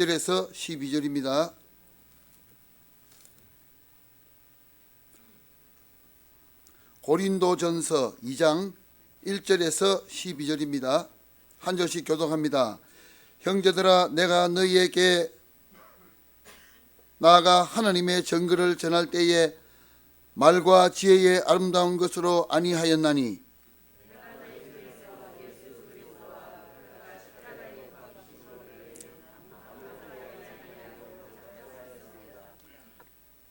1절에서 12절입니다. 고린도전서 2장 1절에서 12절입니다. 한 절씩 교독합니다. 형제들아, 내가 너희에게 나아가 하나님의 정글을 전할 때에 말과 지혜의 아름다운 것으로 아니하였나니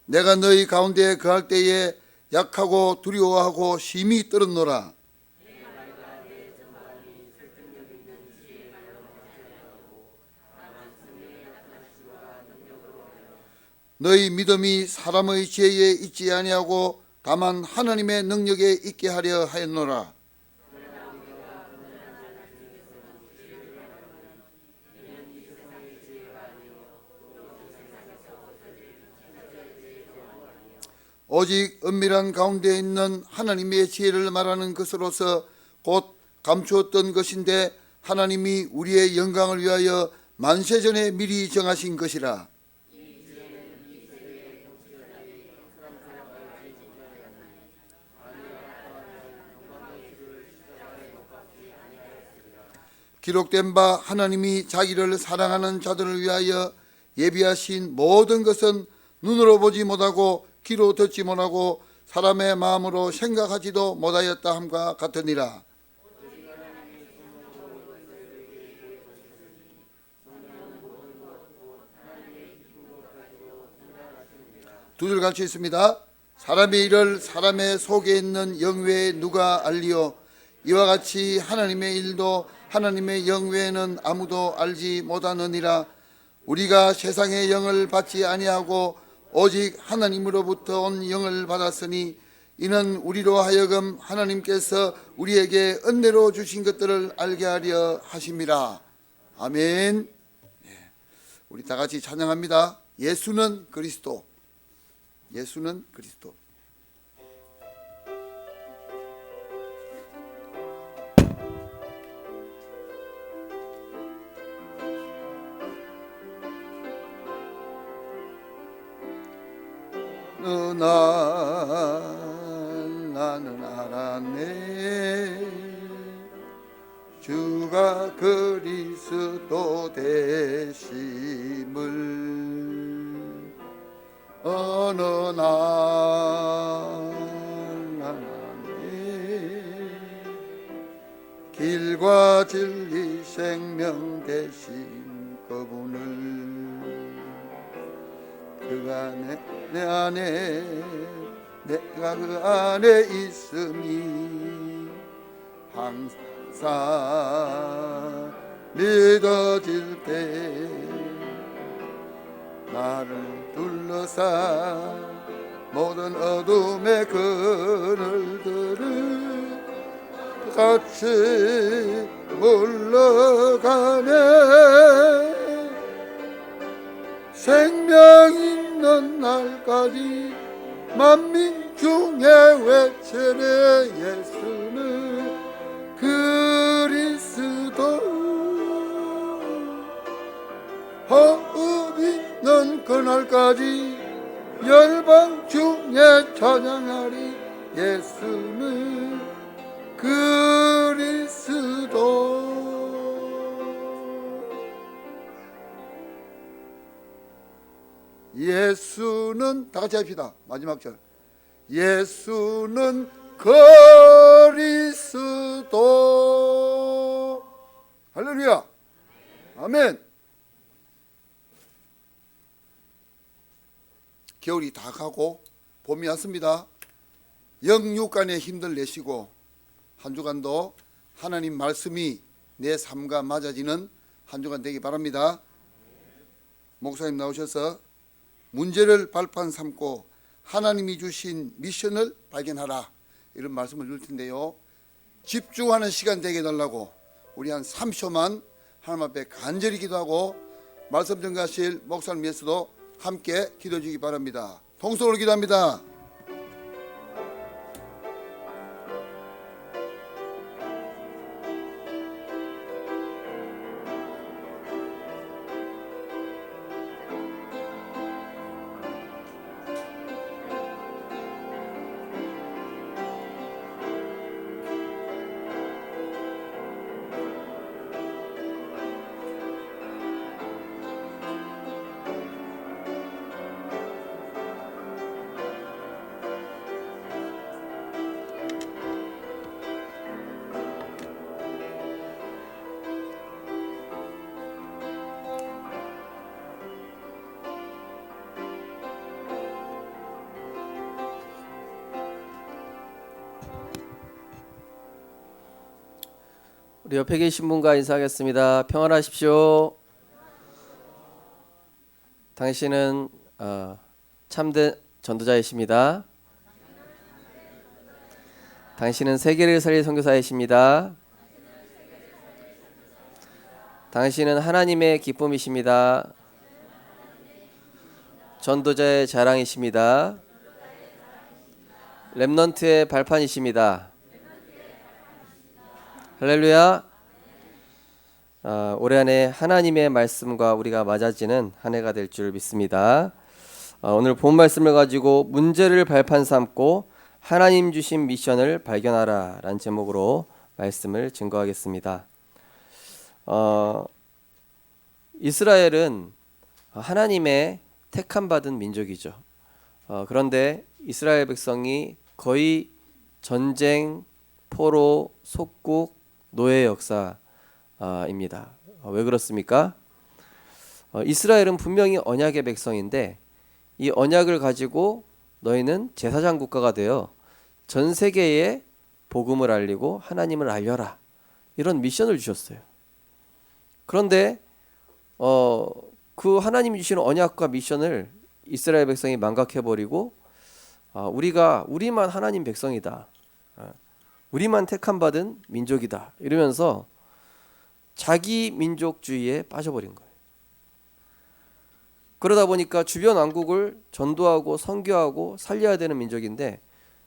내가 너희 가운데 거할 때에 약하고 두려워하고 심히 떨었노라. 너희 믿음이 사람의 지혜에 있지 아니하고 다만 하나님의 능력에 있게 하려 하였노라. 오직 은밀한 가운데 있는 하나님의 지혜를 말하는 것으로서 곧 감추었던 것인데 하나님이 우리의 영광을 위하여 만세전에 미리 정하신 것이라. 기록된 바 하나님이 자기를 사랑하는 자들을 위하여 예비하신 모든 것은 눈으로 보지 못하고 귀로 듣지 못하고 사람의 마음으로 생각하지도 못하였다 함과 같으니라. 두 줄 같이 있습니다. 사람의 일을 사람의 속에 있는 영 외에 누가 알리요? 이와 같이 하나님의 일도 하나님의 영 외에는 아무도 알지 못하느니라. 우리가 세상의 영을 받지 아니하고 오직 하나님으로부터 온 영을 받았으니 이는 우리로 하여금 하나님께서 우리에게 은혜로 주신 것들을 알게 하려 하심이라. 아멘. 우리 다 같이 찬양합니다. 예수는 그리스도. 예수는 그리스도. 어느 날 나는 알았네. 주가 그리스도 되심을. 어느 날 나는 알았네. 길과 진리 생명 되신 그분을. 그 안에 내 안에 내가 그 안에 있음이 항상 믿어질 때 나를 둘러싸 모든 어둠의 그늘들을 같이 물러가네. 생명 있는 날까지 만민 중에 외치네. 예수는 그리스도. 호흡 있는 그날까지 열방 중에 찬양하리. 예수는 그리스도. 예수는, 다 같이 합시다. 마지막 절. 예수는 그리스도. 할렐루야. 아멘. 겨울이 다 가고 봄이 왔습니다. 영육간의 힘들 내시고 한 주간도 하나님 말씀이 내 삶과 맞아지는 한 주간 되기 바랍니다. 목사님 나오셔서 문제를 발판 삼고 하나님이 주신 미션을 발견하라, 이런 말씀을 줄 텐데요. 집중하는 시간 되게 해달라고 우리 한 3초만 하나님 앞에 간절히 기도하고 말씀 전가하실 목사님 위해서도 함께 기도해 주기 바랍니다. 통성으로 기도합니다. 우리 옆에 계신 분과 인사하겠습니다. 평안하십시오. 당신은 참된 전도자이십니다. 당신은 세계를 살릴 선교사이십니다. 당신은 하나님의 기쁨이십니다. 전도자의 자랑이십니다. 렘넌트의 발판이십니다. 할렐루야. 올해 한 해 하나님의 말씀과 우리가 맞아지는 한 해가 될 줄 믿습니다. 오늘 본 말씀을 가지고 문제를 발판 삼고 하나님 주신 미션을 발견하라 라는 제목으로 말씀을 증거하겠습니다. 이스라엘은 하나님의 택함받은 민족이죠. 그런데 이스라엘 백성이 거의 전쟁, 포로, 속국, 노예 역사입니다. 왜 그렇습니까? 이스라엘은 분명히 언약의 백성인데 이 언약을 가지고 너희는 제사장 국가가 되어 전 세계에 복음을 알리고 하나님을 알려라, 이런 미션을 주셨어요. 그런데 그 하나님이 주시는 언약과 미션을 이스라엘 백성이 망각해버리고 우리만 하나님 백성이다, 우리만 택함받은 민족이다 이러면서 자기 민족주의에 빠져버린 거예요. 그러다 보니까 주변 왕국을 전도하고 선교하고 살려야 되는 민족인데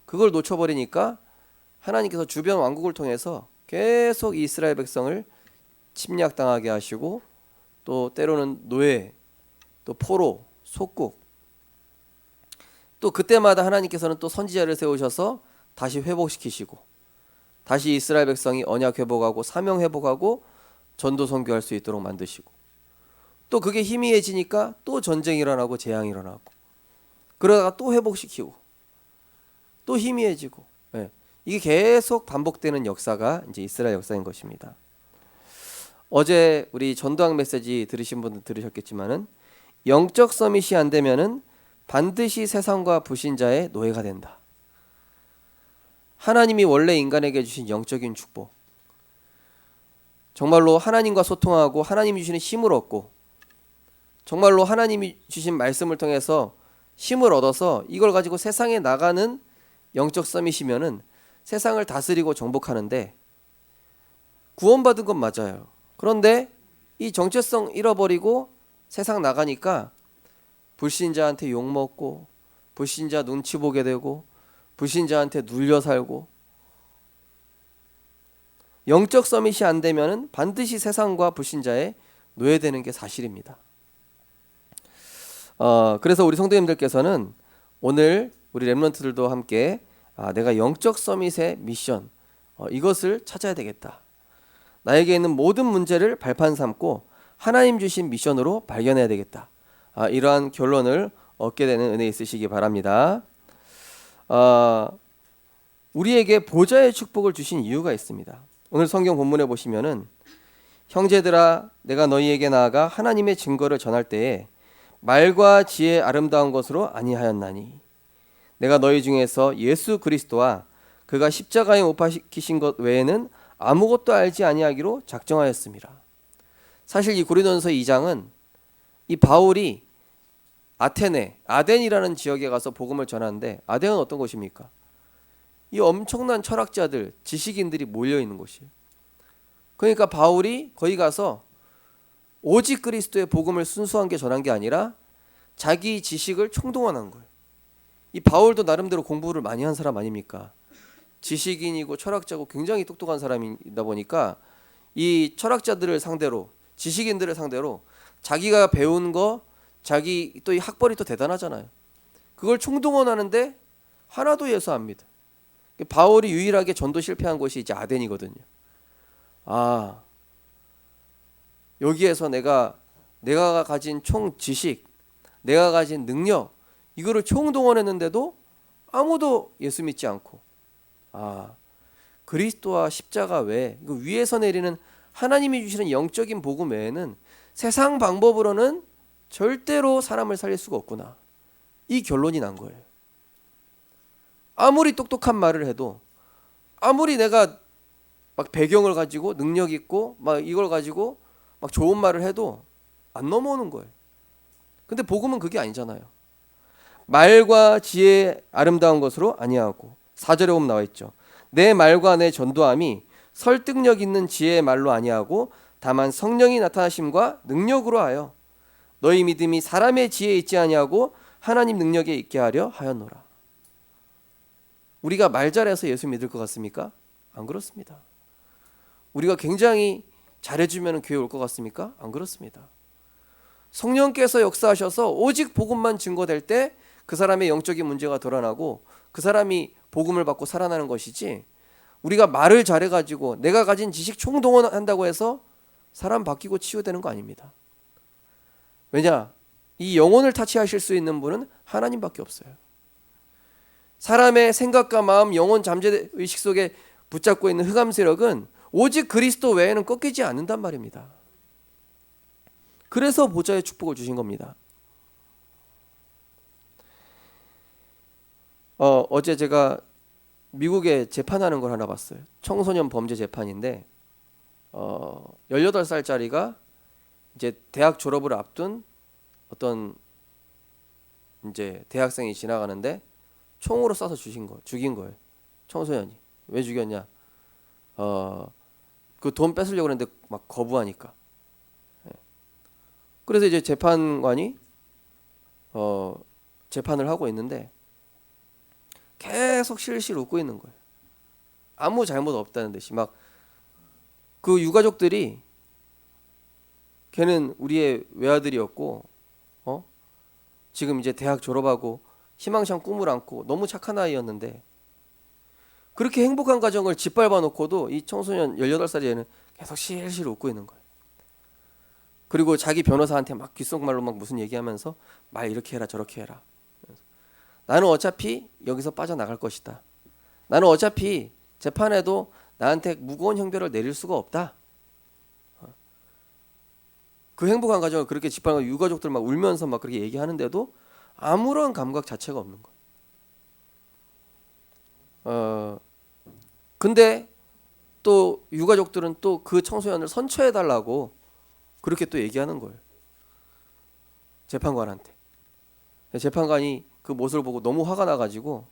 그걸 놓쳐버리니까 하나님께서 주변 왕국을 통해서 계속 이스라엘 백성을 침략당하게 하시고 또 때로는 노예, 또 포로, 속국, 또 그때마다 하나님께서는 또 선지자를 세우셔서 다시 회복시키시고 다시 이스라엘 백성이 언약 회복하고 사명 회복하고 전도 선교할 수 있도록 만드시고 또 그게 희미해지니까 또 전쟁이 일어나고 재앙이 일어나고 그러다가 또 회복시키고 또 희미해지고, 이게 계속 반복되는 역사가 이제 이스라엘 역사인 것입니다. 어제 우리 전도학 메시지 들으신 분들 들으셨겠지만은 영적 서밋이 안 되면은 반드시 세상과 불신자의 노예가 된다. 하나님이 원래 인간에게 주신 영적인 축복, 정말로 하나님과 소통하고 하나님이 주시는 힘을 얻고 정말로 하나님이 주신 말씀을 통해서 힘을 얻어서 이걸 가지고 세상에 나가는 영적 서밋이면은 세상을 다스리고 정복하는데 구원받은 건 맞아요. 그런데 이 정체성 잃어버리고 세상 나가니까 불신자한테 욕먹고 불신자 눈치 보게 되고 불신자한테 눌려 살고 영적 서밋이 안 되면은 반드시 세상과 불신자의 노예되는 게 사실입니다. 그래서 우리 성도님들께서는 오늘 우리 렘넌트들도 함께 내가 영적 서밋의 미션, 이것을 찾아야 되겠다. 나에게 있는 모든 문제를 발판 삼고 하나님 주신 미션으로 발견해야 되겠다. 이러한 결론을 얻게 되는 은혜 있으시기 바랍니다. 우리에게 보좌의 축복을 주신 이유가 있습니다. 오늘 성경 본문에 보시면은 형제들아 내가 너희에게 나아가 하나님의 증거를 전할 때에 말과 지혜 아름다운 것으로 아니하였나니 내가 너희 중에서 예수 그리스도와 그가 십자가에 못 박히신 것 외에는 아무것도 알지 아니하기로 작정하였습니다. 사실 이 고린도전서 2장은 이 바울이 아덴이라는 지역에 가서 복음을 전하는데 아덴은 어떤 곳입니까? 이 엄청난 철학자들, 지식인들이 몰려 있는 곳이에요. 그러니까 바울이 거기 가서 오직 그리스도의 복음을 순수하게 전한 게 아니라 자기 지식을 총동원한 거예요. 이 바울도 나름대로 공부를 많이 한 사람 아닙니까? 지식인이고 철학자고 굉장히 똑똑한 사람이다 보니까 이 철학자들을 상대로, 지식인들을 상대로 자기가 배운 거, 자기 또 이 학벌이 또 대단하잖아요. 그걸 총동원하는데 하나도 예수 안 믿어. 바울이 유일하게 전도 실패한 곳이 이제 아덴이거든요. 여기에서 내가 가진 총 지식, 내가 가진 능력, 이거를 총동원했는데도 아무도 예수 믿지 않고, 그리스도와 십자가 외에 이거 위에서 내리는 하나님이 주시는 영적인 복음 외에는 세상 방법으로는 절대로 사람을 살릴 수가 없구나, 이 결론이 난 거예요. 아무리 똑똑한 말을 해도, 아무리 내가 막 배경을 가지고 능력 있고 막 이걸 가지고 막 좋은 말을 해도 안 넘어오는 거예요. 근데 복음은 그게 아니잖아요. 말과 지혜의 아름다운 것으로 아니하고 4절에 보면 나와 있죠. 내 말과 내 전도함이 설득력 있는 지혜의 말로 아니하고 다만 성령이 나타나심과 능력으로 하여 너희 믿음이 사람의 지혜에 있지 아니하고 하나님 능력에 있게 하려 하였노라. 우리가 말 잘해서 예수 믿을 것 같습니까? 안 그렇습니다. 우리가 굉장히 잘해주면 교회 올 것 같습니까? 안 그렇습니다. 성령께서 역사하셔서 오직 복음만 증거될 때 그 사람의 영적인 문제가 드러나고 그 사람이 복음을 받고 살아나는 것이지, 우리가 말을 잘해가지고 내가 가진 지식 총동원한다고 해서 사람 바뀌고 치유되는 거 아닙니다. 왜냐? 이 영혼을 타치하실 수 있는 분은 하나님밖에 없어요. 사람의 생각과 마음, 영혼 잠재 의식 속에 붙잡고 있는 흑암 세력은 오직 그리스도 외에는 꺾이지 않는단 말입니다. 그래서 보좌의 축복을 주신 겁니다. 어제 제가 미국에 재판하는 걸 하나 봤어요. 청소년 범죄 재판인데 18살짜리가 이제 대학 졸업을 앞둔 어떤 이제 대학생이 지나가는데 총으로 쏴서 죽인 거예요. 청소년이. 왜 죽였냐? 그 돈 뺏으려고 했는데 막 거부하니까. 그래서 이제 재판관이 재판을 하고 있는데 계속 실실 웃고 있는 거예요. 아무 잘못 없다는 듯이. 막 그 유가족들이 걔는 우리의 외아들이었고 지금 이제 대학 졸업하고 희망찬 꿈을 안고 너무 착한 아이였는데 그렇게 행복한 가정을 짓밟아 놓고도 이 청소년 18살의 애는 계속 실실 웃고 있는 거예요. 그리고 자기 변호사한테 막 귓속말로 막 무슨 얘기하면서 말 이렇게 해라 저렇게 해라. 나는 어차피 여기서 빠져나갈 것이다. 나는 어차피 재판에도 나한테 무거운 형벌을 내릴 수가 없다. 그 행복한 가정을 그렇게 짓밟아 유가족들 막 울면서 막 그렇게 얘기하는데도 아무런 감각 자체가 없는 거예요. 근데 또 유가족들은 또 그 청소년을 선처해 달라고 그렇게 또 얘기하는 거예요. 재판관한테. 재판관이 그 모습을 보고 너무 화가 나가지고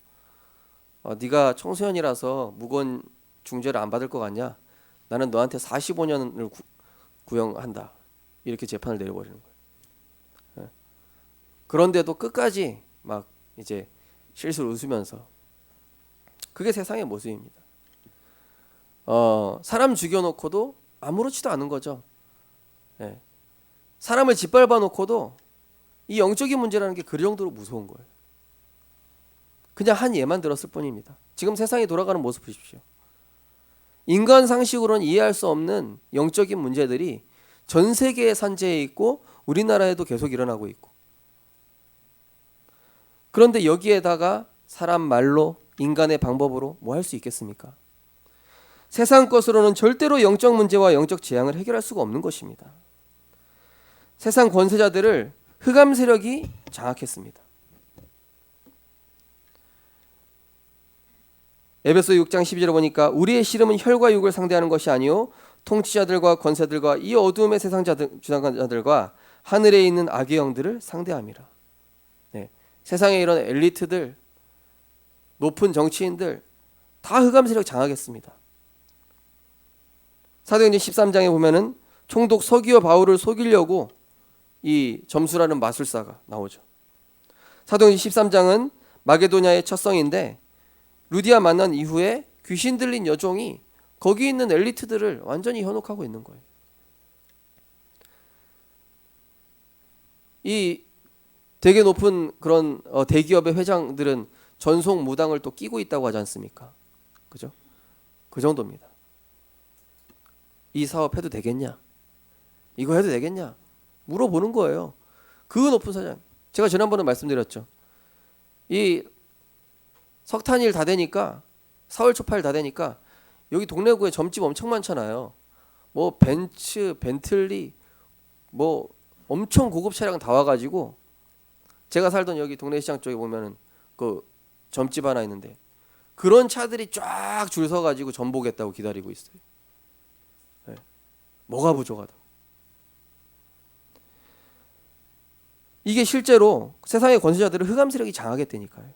네가 청소년이라서 무거운 중죄를 안 받을 것 같냐? 나는 너한테 45년을 구형한다. 이렇게 재판을 내려버리는 거예요. 그런데도 끝까지 막 이제 실실 웃으면서, 그게 세상의 모습입니다. 사람 죽여놓고도 아무렇지도 않은 거죠. 사람을 짓밟아 놓고도 이 영적인 문제라는 게 그 정도로 무서운 거예요. 그냥 한 예만 들었을 뿐입니다. 지금 세상이 돌아가는 모습 보십시오. 인간 상식으로는 이해할 수 없는 영적인 문제들이 전 세계의 산재에 있고 우리나라에도 계속 일어나고 있고, 그런데 여기에다가 사람 말로 인간의 방법으로 뭐 할 수 있겠습니까? 세상 것으로는 절대로 영적 문제와 영적 재앙을 해결할 수가 없는 것입니다. 세상 권세자들을 흑암 세력이 장악했습니다. 에베소 6장 12절에 보니까 우리의 씨름은 혈과 육을 상대하는 것이 아니요 통치자들과 권세들과 이 어두움의 세상 주장자들과 하늘에 있는 악의 영들을 상대함이라. 세상에 이런 엘리트들, 높은 정치인들 다 흑암 세력 장악했습니다. 사도행전 13장에 보면은 총독 서기와 바울을 속이려고 이 점수라는 마술사가 나오죠. 사도행전 13장은 마게도냐의 첫 성인데 루디아 만난 이후에 귀신 들린 여종이 거기 있는 엘리트들을 완전히 현혹하고 있는 거예요. 이 되게 높은 그런 대기업의 회장들은 전속 무당을 또 끼고 있다고 하지 않습니까? 그죠? 그 정도입니다. 이 사업 해도 되겠냐? 이거 해도 되겠냐? 물어보는 거예요. 그 높은 사장. 제가 지난번에 말씀드렸죠. 이 석탄일 다 되니까, 4월 초파일 다 되니까 여기 동래구에 점집 엄청 많잖아요. 뭐 벤츠, 벤틀리, 뭐 엄청 고급 차량 다 와가지고, 제가 살던 여기 동래시장 쪽에 보면은 그 점집 하나 있는데 그런 차들이 쫙 줄 서가지고 점 보겠다고 기다리고 있어요. 뭐가 부족하다. 이게 실제로 세상의 권세자들을 흑암 세력이 장악했다니까요.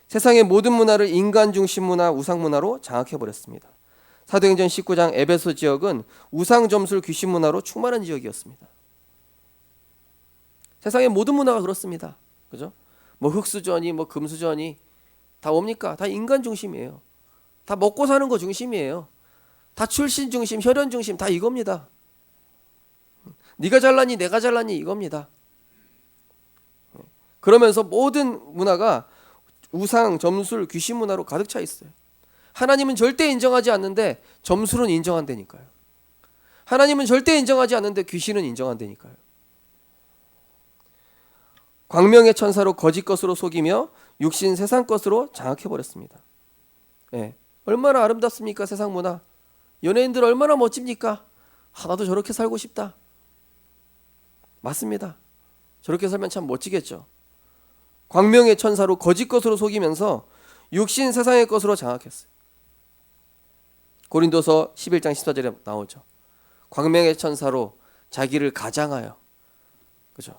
세상의 모든 문화를 인간 중심 문화, 우상 문화로 장악해 버렸습니다. 사도행전 19장 에베소 지역은 우상 점술 귀신 문화로 충만한 지역이었습니다. 세상의 모든 문화가 그렇습니다. 그죠? 뭐 흙수저니 뭐 금수저니 다 뭡니까? 다 인간 중심이에요. 다 먹고 사는 거 중심이에요. 다 출신 중심, 혈연 중심 다 이겁니다. 네가 잘나니 내가 잘나니 이겁니다. 그러면서 모든 문화가 우상, 점술, 귀신 문화로 가득 차 있어요. 하나님은 절대 인정하지 않는데 점술은 인정한다니까요. 하나님은 절대 인정하지 않는데 귀신은 인정한다니까요. 광명의 천사로 거짓 것으로 속이며 육신 세상 것으로 장악해버렸습니다. 예. 얼마나 아름답습니까? 세상 문화. 연예인들 얼마나 멋집니까? 나도 저렇게 살고 싶다. 맞습니다. 저렇게 살면 참 멋지겠죠. 광명의 천사로 거짓 것으로 속이면서 육신 세상의 것으로 장악했어요. 고린도서 11장 14절에 나오죠. 광명의 천사로 자기를 가장하여. 그죠?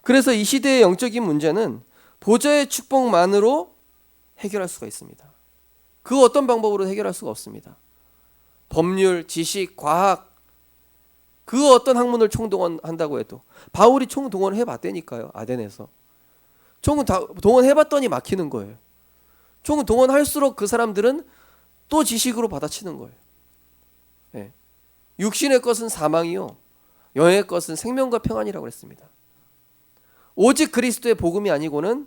그래서 이 시대의 영적인 문제는 보좌의 축복만으로 해결할 수가 있습니다. 그 어떤 방법으로 해결할 수가 없습니다. 법률, 지식, 과학 그 어떤 학문을 총동원한다고 해도 바울이 총동원해 봤다니까요. 아덴에서. 총은 동원해봤더니 막히는 거예요. 총은 동원할수록 그 사람들은 또 지식으로 받아치는 거예요. 예. 육신의 것은 사망이요 영의 것은 생명과 평안이라고 그랬습니다. 오직 그리스도의 복음이 아니고는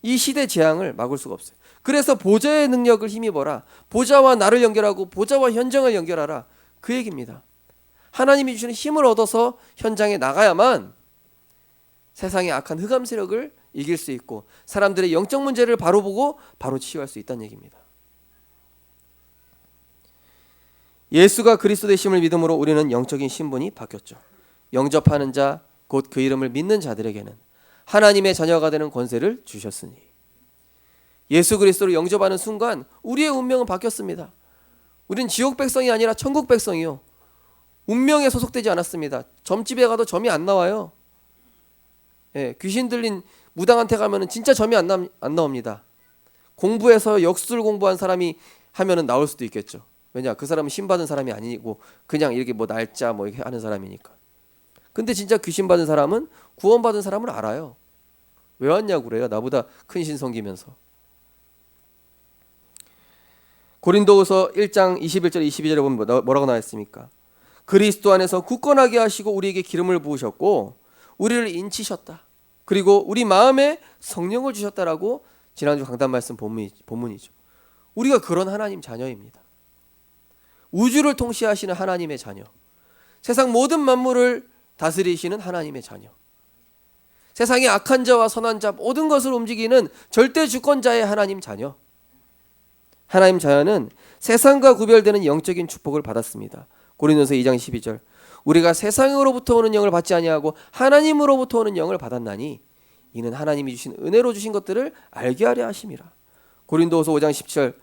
이 시대 재앙을 막을 수가 없어요. 그래서 보좌의 능력을 힘입어라. 보좌와 나를 연결하고 보좌와 현장을 연결하라. 그 얘기입니다. 하나님이 주시는 힘을 얻어서 현장에 나가야만 세상의 악한 흑암 세력을 이길 수 있고 사람들의 영적 문제를 바로 보고 바로 치유할 수 있다는 얘기입니다. 예수가 그리스도 되심을 믿음으로 우리는 영적인 신분이 바뀌었죠. 영접하는 자, 곧 그 이름을 믿는 자들에게는 하나님의 자녀가 되는 권세를 주셨으니 예수 그리스도를 영접하는 순간 우리의 운명은 바뀌었습니다. 우리는 지옥 백성이 아니라 천국 백성이요. 운명에 소속되지 않았습니다. 점집에 가도 점이 안 나와요. 예, 귀신 들린 무당한테 가면은 진짜 점이 안 나옵니다. 공부해서 역술 공부한 사람이 하면은 나올 수도 있겠죠. 왜냐? 그 사람은 신 받은 사람이 아니고 그냥 이렇게 뭐 날짜 뭐 이렇게 하는 사람이니까. 근데 진짜 귀신 받은 사람은 구원 받은 사람을 알아요. 왜 왔냐고 그래요. 나보다 큰 신 섬기면서. 고린도후서 1장 21절 22절에 보면 뭐라고 나와 있습니까? 그리스도 안에서 굳건하게 하시고 우리에게 기름을 부으셨고 우리를 인치셨다. 그리고 우리 마음에 성령을 주셨다라고 지난주 강단 말씀 본문이죠. 우리가 그런 하나님 자녀입니다. 우주를 통치하시는 하나님의 자녀. 세상 모든 만물을 다스리시는 하나님의 자녀. 세상의 악한 자와 선한 자 모든 것을 움직이는 절대 주권자의 하나님 자녀. 하나님 자녀는 세상과 구별되는 영적인 축복을 받았습니다. 고린도서 2장 12절. 우리가 세상으로부터 오는 영을 받지 아니하고 하나님으로부터 오는 영을 받았나니 이는 하나님이 주신 은혜로 주신 것들을 알게 하려 하심이라. 고린도서 5장 10절.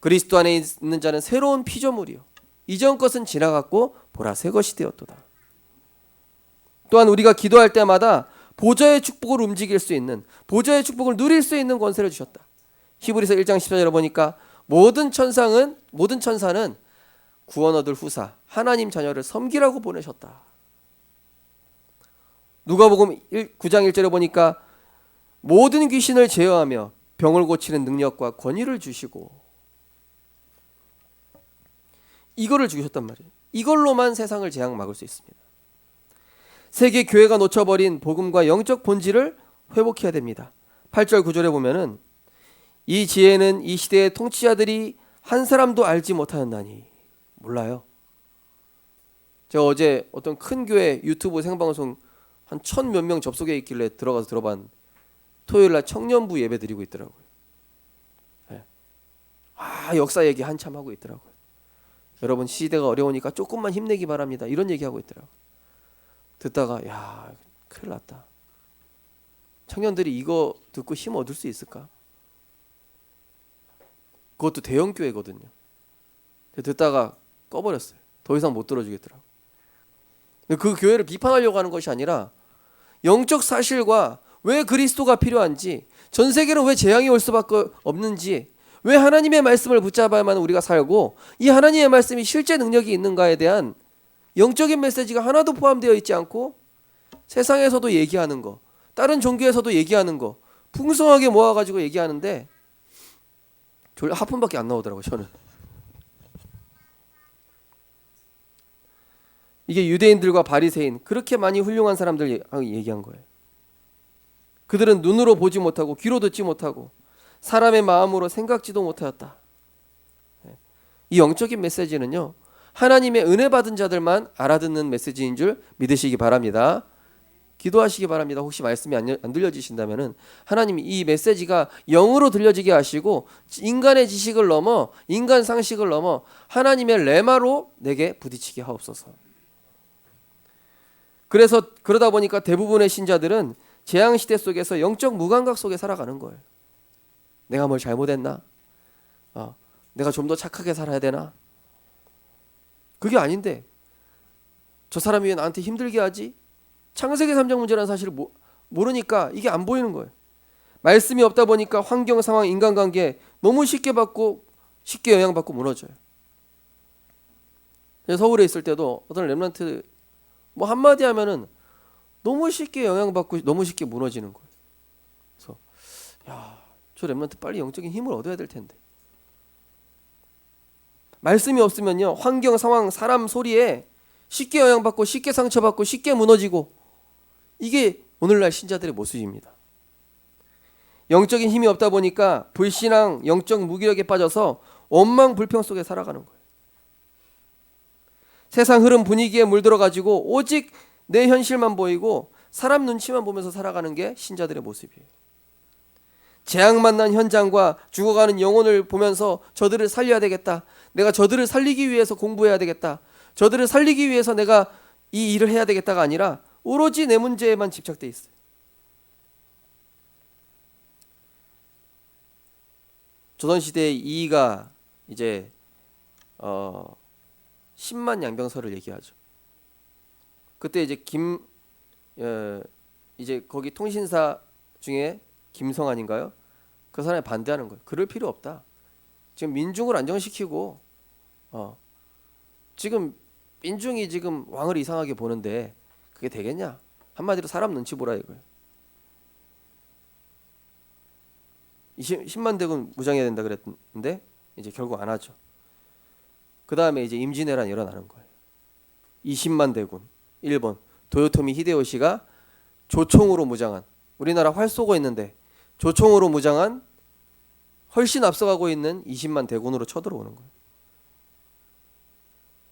그리스도 안에 있는 자는 새로운 피조물이요 이전 것은 지나갔고 보라 새 것이 되었도다. 또한 우리가 기도할 때마다 보좌의 축복을 움직일 수 있는 보좌의 축복을 누릴 수 있는 권세를 주셨다. 히브리서 1장 14절에 보니까 모든 천사는 구원 얻을 후사 하나님 자녀를 섬기라고 보내셨다. 누가복음 9장 1절에 보니까 모든 귀신을 제어하며 병을 고치는 능력과 권위를 주시고 이거를 주셨단 말이에요. 이걸로만 세상을 재앙 막을 수 있습니다. 세계 교회가 놓쳐버린 복음과 영적 본질을 회복해야 됩니다. 8절 9절에 보면은 이 지혜는 이 시대의 통치자들이 한 사람도 알지 못하였나니. 몰라요. 제가 어제 어떤 큰 교회 유튜브 생방송 한 1,000 몇 명 접속해 있길래 들어가서 들어봤는데 토요일날 청년부 예배 드리고 있더라고요. 네. 역사 얘기 한참 하고 있더라고요. 여러분 시대가 어려우니까 조금만 힘내기 바랍니다. 이런 얘기하고 있더라고요. 듣다가 큰일 났다. 청년들이 이거 듣고 힘 얻을 수 있을까? 그것도 대형 교회거든요. 듣다가 꺼버렸어요. 더 이상 못 들어주겠더라고. 그 교회를 비판하려고 하는 것이 아니라 영적 사실과 왜 그리스도가 필요한지, 전 세계로 왜 재앙이 올 수밖에 없는지, 왜 하나님의 말씀을 붙잡아야만 우리가 살고 이 하나님의 말씀이 실제 능력이 있는가에 대한 영적인 메시지가 하나도 포함되어 있지 않고 세상에서도 얘기하는 거, 다른 종교에서도 얘기하는 거 풍성하게 모아가지고 얘기하는데 하품밖에 안 나오더라고요. 저는 이게 유대인들과 바리새인, 그렇게 많이 훌륭한 사람들 얘기한 거예요. 그들은 눈으로 보지 못하고 귀로 듣지 못하고 사람의 마음으로 생각지도 못하였다. 이 영적인 메시지는요, 하나님의 은혜 받은 자들만 알아듣는 메시지인 줄 믿으시기 바랍니다. 기도하시기 바랍니다. 혹시 말씀이 안 들려지신다면은 하나님이 이 메시지가 영으로 들려지게 하시고 인간의 지식을 넘어, 인간 상식을 넘어 하나님의 레마로 내게 부딪히게 하옵소서. 그래서 그러다 보니까 대부분의 신자들은 재앙 시대 속에서 영적 무감각 속에 살아가는 거예요. 내가 뭘 잘못했나? 내가 좀 더 착하게 살아야 되나? 그게 아닌데 저 사람이 왜 나한테 힘들게 하지? 창세기 3장 문제라는 사실을 모르니까 이게 안 보이는 거예요. 말씀이 없다 보니까 환경, 상황, 인간관계 너무 쉽게 받고 쉽게 영향받고 무너져요. 서울에 있을 때도 어떤 렘넌트 뭐 한마디 하면은 너무 쉽게 영향받고 너무 쉽게 무너지는 거예요. 그래서 저 렘넌트 빨리 영적인 힘을 얻어야 될 텐데. 말씀이 없으면요, 환경, 상황, 사람 소리에 쉽게 영향받고 쉽게 상처받고 쉽게 무너지고, 이게 오늘날 신자들의 모습입니다. 영적인 힘이 없다 보니까 불신앙, 영적 무기력에 빠져서 원망 불평 속에 살아가는 거예요. 세상 흐름 분위기에 물들어가지고 오직 내 현실만 보이고 사람 눈치만 보면서 살아가는 게 신자들의 모습이에요. 재앙 만난 현장과 죽어가는 영혼을 보면서 저들을 살려야 되겠다, 내가 저들을 살리기 위해서 공부해야 되겠다, 저들을 살리기 위해서 내가 이 일을 해야 되겠다가 아니라 오로지 내 문제에만 집착돼 있어요. 조선시대의 이이가 이제 10만 양병설을 얘기하죠. 그때 이제 이제 거기 통신사 중에 김성환인가요? 그 사람이 반대하는 거예요. 그럴 필요 없다. 지금 민중을 안정시키고 지금 민중이 지금 왕을 이상하게 보는데 그게 되겠냐? 한마디로 사람 눈치 보라 이거예요. 10만 대군 무장해야 된다 그랬는데 이제 결국 안 하죠. 그 다음에 이제 임진왜란이 일어나는 거예요. 20만 대군, 일본 도요토미 히데요시가 조총으로 무장한, 우리나라 활 쏘고 있는데 조총으로 무장한 훨씬 앞서가고 있는 20만 대군으로 쳐들어오는 거예요.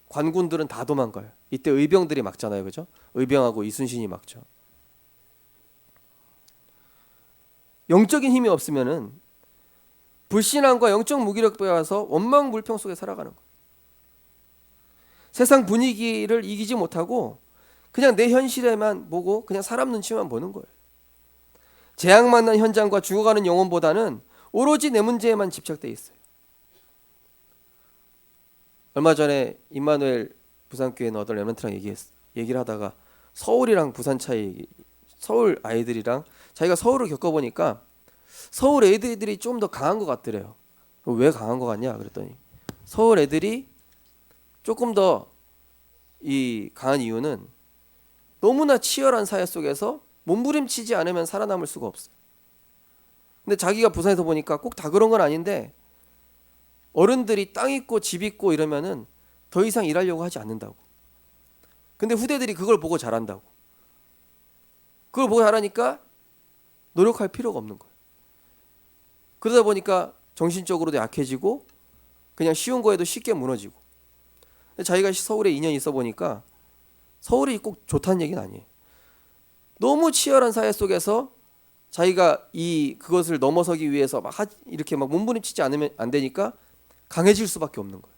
관군들은 다 도망가요. 이때 의병들이 막잖아요, 그죠? 의병하고 이순신이 막죠. 영적인 힘이 없으면은 불신앙과 영적 무기력에 빠져서 원망불평 속에 살아가는 거예요. 세상 분위기를 이기지 못하고 그냥 내 현실에만 보고 그냥 사람 눈치만 보는 거예요. 재앙 만난 현장과 죽어가는 영혼보다는 오로지 내 문제에만 집착돼 있어요. 얼마 전에 임마누엘 부산교회는 어떤 렘넌트랑 얘기를 하다가 서울이랑 부산 차이, 서울 아이들이랑 자기가 서울을 겪어보니까 서울 애들이 좀 더 강한 것 같더래요. 왜 강한 것 같냐 그랬더니 서울 애들이 조금 더 이 강한 이유는 너무나 치열한 사회 속에서 몸부림치지 않으면 살아남을 수가 없어요. 근데 자기가 부산에서 보니까 꼭 다 그런 건 아닌데 어른들이 땅 있고 집 있고 이러면은 더 이상 일하려고 하지 않는다고. 근데 후대들이 그걸 보고 잘한다고. 그걸 보고 잘하니까 노력할 필요가 없는 거예요. 그러다 보니까 정신적으로도 약해지고 그냥 쉬운 거에도 쉽게 무너지고. 근데 자기가 서울에 2년 있어 보니까 서울이 꼭 좋다는 얘기는 아니에요. 너무 치열한 사회 속에서 자기가 그것을 넘어서기 위해서 이렇게 막 몸부림치지 않으면 안 되니까 강해질 수밖에 없는 거예요.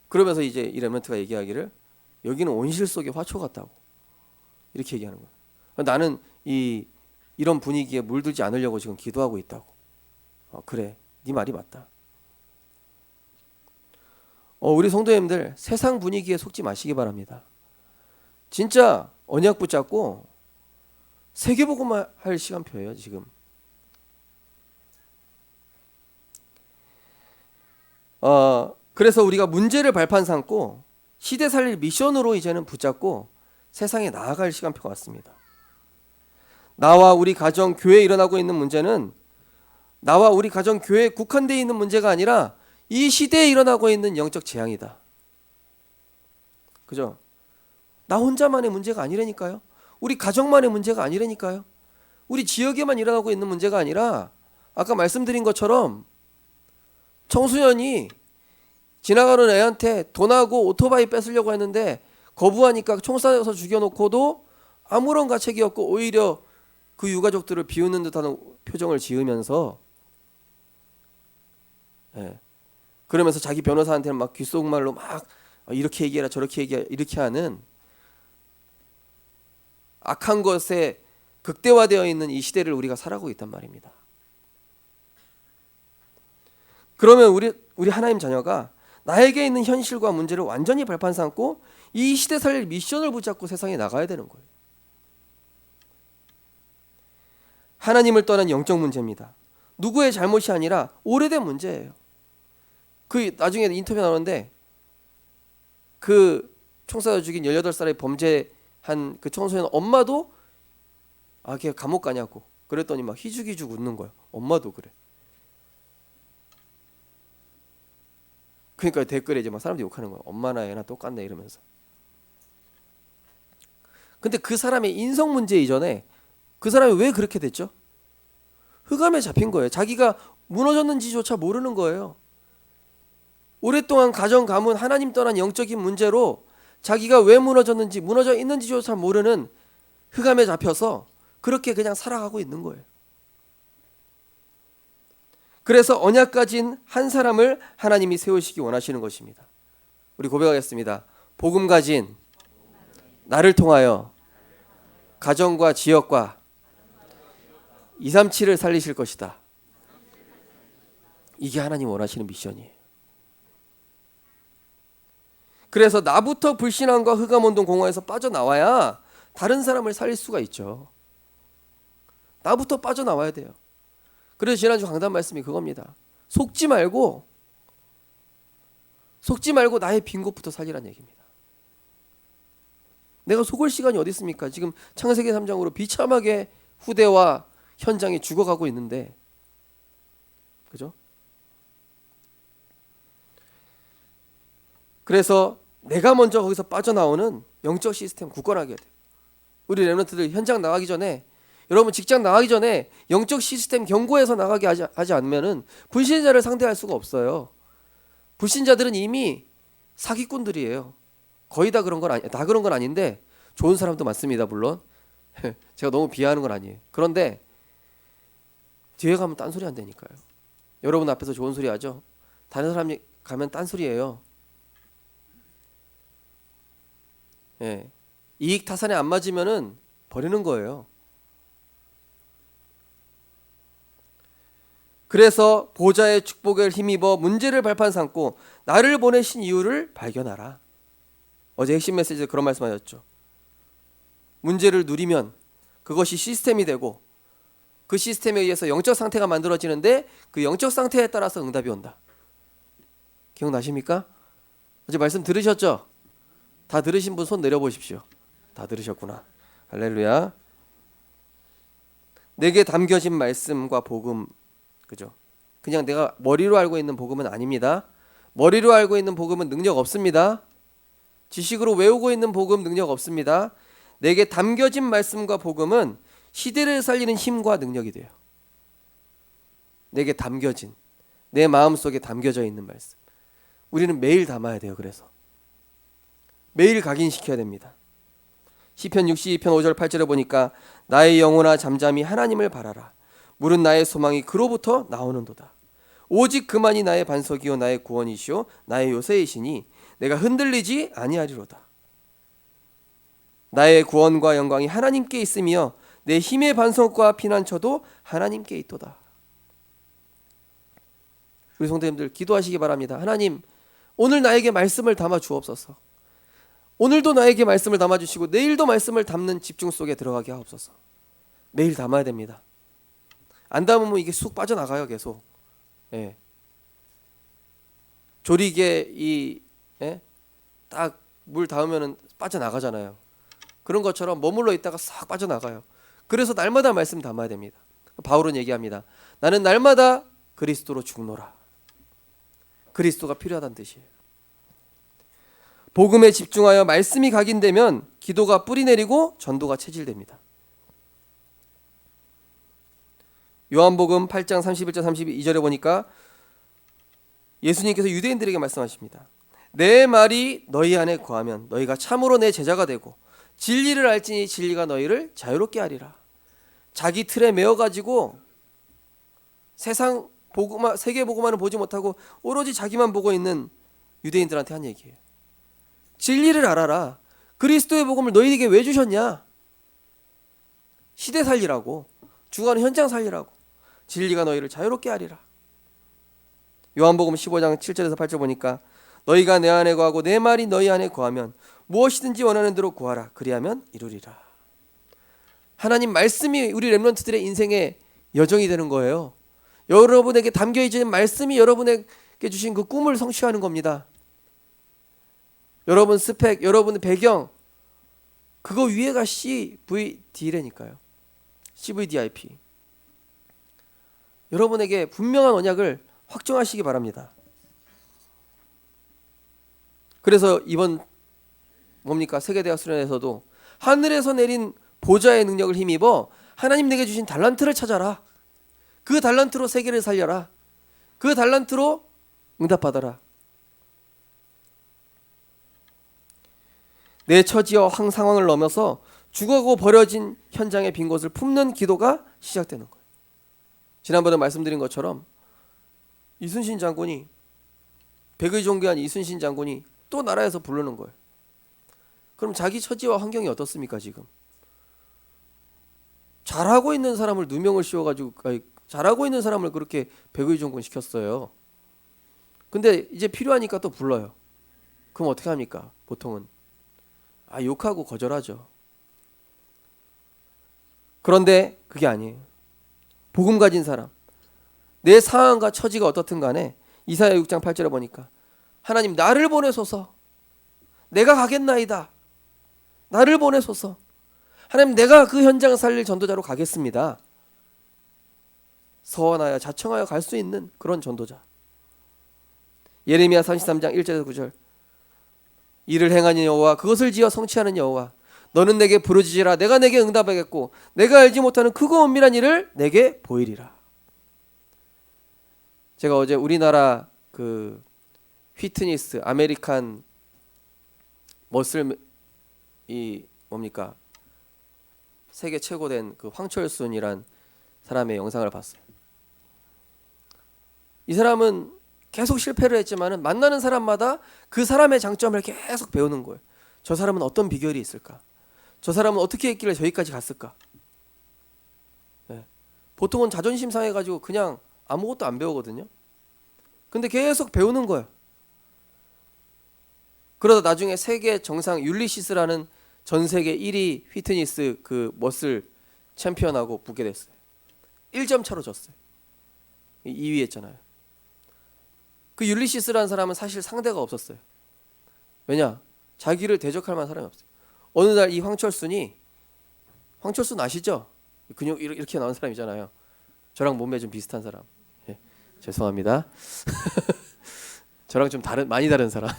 그러면서 이제 이 렘넌트가 얘기하기를 여기는 온실 속의 화초 같다고 이렇게 얘기하는 거예요. 나는 이런 분위기에 물들지 않으려고 지금 기도하고 있다고. 그래, 네 말이 맞다. 우리 성도님들 세상 분위기에 속지 마시기 바랍니다. 진짜 언약 붙잡고 세계복음화 할 시간표예요 지금. 그래서 우리가 문제를 발판 삼고 시대 살릴 미션으로 이제는 붙잡고 세상에 나아갈 시간표가 왔습니다. 나와 우리 가정, 교회에 일어나고 있는 문제는 나와 우리 가정, 교회에 국한되어 있는 문제가 아니라 이 시대에 일어나고 있는 영적 재앙이다. 그죠? 나 혼자만의 문제가 아니라니까요. 우리 가정만의 문제가 아니라니까요. 우리 지역에만 일어나고 있는 문제가 아니라 아까 말씀드린 것처럼 청소년이 지나가는 애한테 돈하고 오토바이 뺏으려고 했는데 거부하니까 총 쏴서 죽여놓고도 아무런 가책이 없고 오히려 그 유가족들을 비웃는 듯하는 표정을 지으면서 그러면서 자기 변호사한테는 막 귓속말로 막 이렇게 얘기해라 저렇게 얘기해라 이렇게 하는 악한 것에 극대화되어 있는 이 시대를 우리가 살아가고 있단 말입니다. 그러면 우리 하나님 자녀가 나에게 있는 현실과 문제를 완전히 발판 삼고 이 시대 살릴 미션을 붙잡고 세상에 나가야 되는 거예요. 하나님을 떠난 영적 문제입니다. 누구의 잘못이 아니라 오래된 문제예요. 그 나중에 인터뷰 나오는데 그 총쏴서 죽인 18살의 범죄한 그 청소년 엄마도 걔 감옥 가냐고 그랬더니 막 희죽희죽 웃는 거예요. 엄마도 그래. 그러니까 댓글에 이제 막 사람들이 욕하는 거예요. 엄마나 애나 똑같네 이러면서. 근데 그 사람의 인성 문제 이전에 그 사람이 왜 그렇게 됐죠? 흑암에 잡힌 거예요. 자기가 무너졌는지조차 모르는 거예요. 오랫동안 가정, 가문, 하나님 떠난 영적인 문제로 자기가 왜 무너졌는지 무너져 있는지조차 모르는 흑암에 잡혀서 그렇게 그냥 살아가고 있는 거예요. 그래서 언약 가진 한 사람을 하나님이 세우시기 원하시는 것입니다. 우리 고백하겠습니다. 복음 가진 나를 통하여 가정과 지역과 237을 살리실 것이다. 이게 하나님 원하시는 미션이에요. 그래서 나부터 불신앙과 흑암운동 공허에서 빠져나와야 다른 사람을 살릴 수가 있죠. 나부터 빠져나와야 돼요. 그래서 지난주 강단 말씀이 그겁니다. 속지 말고 나의 빈 곳부터 살리라는 얘기입니다. 내가 속을 시간이 어디 있습니까? 지금 창세기 3장으로 비참하게 후대와 현장이 죽어가고 있는데, 그죠? 그래서 내가 먼저 거기서 빠져나오는 영적 시스템 굳건하게 해야 돼요. 우리 렘넌트들 현장 나가기 전에, 여러분 직장 나가기 전에 영적 시스템 경고해서 나가게 하지 않으면은 불신자를 상대할 수가 없어요. 불신자들은 이미 사기꾼들이에요. 거의 다 그런 건 다 그런 건 아닌데 좋은 사람도 많습니다. 물론 제가 너무 비하하는 건 아니에요. 그런데 뒤에 가면 딴소리 한다니까요. 여러분 앞에서 좋은 소리 하죠. 다른 사람이 가면 딴소리예요. 이익 타산에 안 맞으면은 버리는 거예요. 그래서 보좌의 축복을 힘입어 문제를 발판 삼고 나를 보내신 이유를 발견하라. 어제 핵심 메시지에서 그런 말씀하셨죠. 문제를 누리면 그것이 시스템이 되고 그 시스템에 의해서 영적 상태가 만들어지는데 그 영적 상태에 따라서 응답이 온다. 기억나십니까? 어제 말씀 들으셨죠? 다 들으신 분 손 내려보십시오. 다 들으셨구나. 할렐루야. 내게 담겨진 말씀과 복음, 그죠? 그냥 내가 머리로 알고 있는 복음은 아닙니다. 머리로 알고 있는 복음은 능력 없습니다. 지식으로 외우고 있는 복음 능력 없습니다. 내게 담겨진 말씀과 복음은 시대를 살리는 힘과 능력이 돼요. 내게 담겨진, 내 마음속에 담겨져 있는 말씀. 우리는 매일 담아야 돼요. 그래서 매일 각인시켜야 됩니다. 시편 62편 5절 8절에 보니까 나의 영혼아 잠잠히 하나님을 바라라. 물은 나의 소망이 그로부터 나오는도다. 오직 그만이 나의 반석이요 나의 구원이시요 나의 요새이시니 내가 흔들리지 아니하리로다. 나의 구원과 영광이 하나님께 있으며 내 힘의 반석과 피난처도 하나님께 있도다. 우리 성도님들 기도하시기 바랍니다. 하나님, 오늘 나에게 말씀을 담아 주옵소서. 오늘도 나에게 말씀을 담아 주시고 내일도 말씀을 담는 집중 속에 들어가게 하옵소서. 매일 담아야 됩니다. 안 담으면 이게 쑥 빠져나가요, 계속. 예. 조리개 딱 물 닿으면은 빠져나가잖아요. 그런 것처럼 머물러 있다가 싹 빠져나가요. 그래서 날마다 말씀 담아야 됩니다. 바울은 얘기합니다. 나는 날마다 그리스도로 죽노라. 그리스도가 필요하다는 뜻이에요. 복음에 집중하여 말씀이 각인되면 기도가 뿌리 내리고 전도가 체질됩니다. 요한복음 8장 31절 32절에 보니까 예수님께서 유대인들에게 말씀하십니다. 내 말이 너희 안에 거하면 너희가 참으로 내 제자가 되고 진리를 알지니 진리가 너희를 자유롭게 하리라. 자기 틀에 매어 가지고 세상 복음화, 세계 복음화는 보지 못하고 오로지 자기만 보고 있는 유대인들한테 한 얘기예요. 진리를 알아라. 그리스도의 복음을 너희에게 왜 주셨냐? 시대 살리라고, 죽어가는 현장 살리라고. 진리가 너희를 자유롭게 하리라. 요한복음 15장 7절에서 8절 보니까 너희가 내 안에 거하고 내 말이 너희 안에 거하면 무엇이든지 원하는 대로 구하라. 그리하면 이루리라. 하나님 말씀이 우리 렘넌트들의 인생의 여정이 되는 거예요. 여러분에게 담겨있는 말씀이 여러분에게 주신 그 꿈을 성취하는 겁니다. 여러분 스펙, 여러분의 배경, 그거 위에가 CVD라니까요. CVDIP. 여러분에게 분명한 언약을 확정하시기 바랍니다. 그래서 이번 세계대학 수련회에서도 하늘에서 내린 보좌의 능력을 힘입어 하나님 내게 주신 달란트를 찾아라. 그 달란트로 세계를 살려라. 그 달란트로 응답받아라. 내 처지와 상황을 넘어서 죽어가고 버려진 현장의 빈 곳을 품는 기도가 시작되는 거예요. 지난번에 말씀드린 것처럼 이순신 장군이, 백의 종교한 이순신 장군이 또 나라에서 부르는 거예요. 그럼 자기 처지와 환경이 어떻습니까 지금? 잘하고 있는 사람을 누명을 씌워가지고, 잘하고 있는 사람을 그렇게 백의 종군 시켰어요. 근데 이제 필요하니까 또 불러요. 그럼 어떻게 합니까? 보통은 욕하고 거절하죠. 그런데 그게 아니에요. 복음 가진 사람, 내 상황과 처지가 어떻든 간에 이사야 6장 8절에 보니까 하나님 나를 보내소서. 내가 가겠나이다. 나를 보내소서. 하나님 내가 그 현장을 살릴 전도자로 가겠습니다. 서원하여 자청하여 갈 수 있는 그런 전도자. 예레미야 33장 1절에서 9절. 이를 행하는 여호와, 그것을 지어 성취하는 여호와, 너는 내게 부르짖으라. 내가 내게 응답하겠고 내가 알지 못하는 크고 은밀한 일을 내게 보이리라. 제가 어제 우리나라 그 휘트니스 아메리칸 머슬 세계 최고 된 그 황철순이란 사람의 영상을 봤어요. 이 사람은 계속 실패를 했지만은 만나는 사람마다 그 사람의 장점을 계속 배우는 거예요. 저 사람은 어떤 비결이 있을까? 저 사람은 어떻게 했길래 저기까지 갔을까? 네. 보통은 자존심 상해가지고 그냥 아무것도 안 배우거든요. 근데 계속 배우는 거예요. 그러다 나중에 세계 정상 율리시스라는 전 세계 1위 휘트니스 그 머슬 챔피언하고 붙게 됐어요. 1점 차로 졌어요. 2위 했잖아요. 그 율리시스라는 사람은 사실 상대가 없었어요. 왜냐? 자기를 대적할 만한 사람이 없어요. 어느 날 이 황철순 아시죠? 근육 이렇게 나온 사람이잖아요. 저랑 몸매 좀 비슷한 사람. 예, 죄송합니다. 저랑 좀 많이 다른 사람.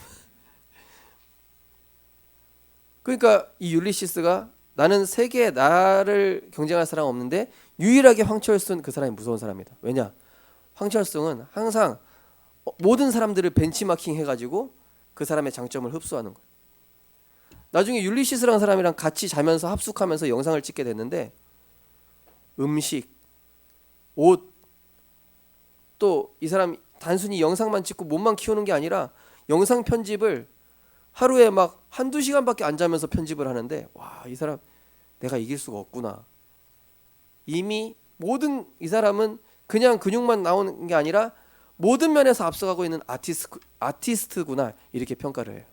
그러니까 이 율리시스가 나는 세계에 나를 경쟁할 사람 없는데 유일하게 황철순 그 사람이 무서운 사람이다. 왜냐? 황철순은 항상 모든 사람들을 벤치마킹 해가지고 그 사람의 장점을 흡수하는 거예요. 나중에 율리시스라는 사람이랑 같이 자면서 합숙하면서 영상을 찍게 됐는데 음식, 옷, 또 이 사람 단순히 영상만 찍고 몸만 키우는 게 아니라 영상 편집을 하루에 막 한두 시간밖에 안 자면서 편집을 하는데 와, 이 사람 내가 이길 수가 없구나. 이미 모든 이 사람은 그냥 근육만 나오는 게 아니라 모든 면에서 앞서가고 있는 아티스트구나 이렇게 평가를 해요.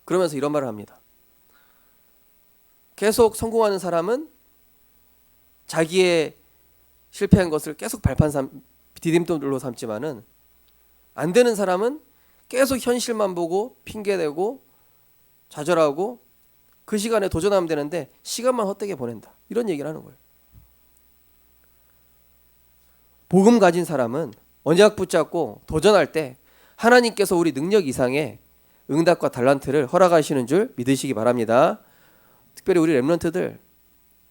그러면서 이런 말을 합니다. 계속 성공하는 사람은 자기의 실패한 것을 계속 디딤돌로 삼지만은 안 되는 사람은 계속 현실만 보고 핑계대고 좌절하고 그 시간에 도전하면 되는데 시간만 헛되게 보낸다. 이런 얘기를 하는 거예요. 복음 가진 사람은 언약 붙잡고 도전할 때 하나님께서 우리 능력 이상의 응답과 달란트를 허락하시는 줄 믿으시기 바랍니다. 특별히 우리 렘넌트들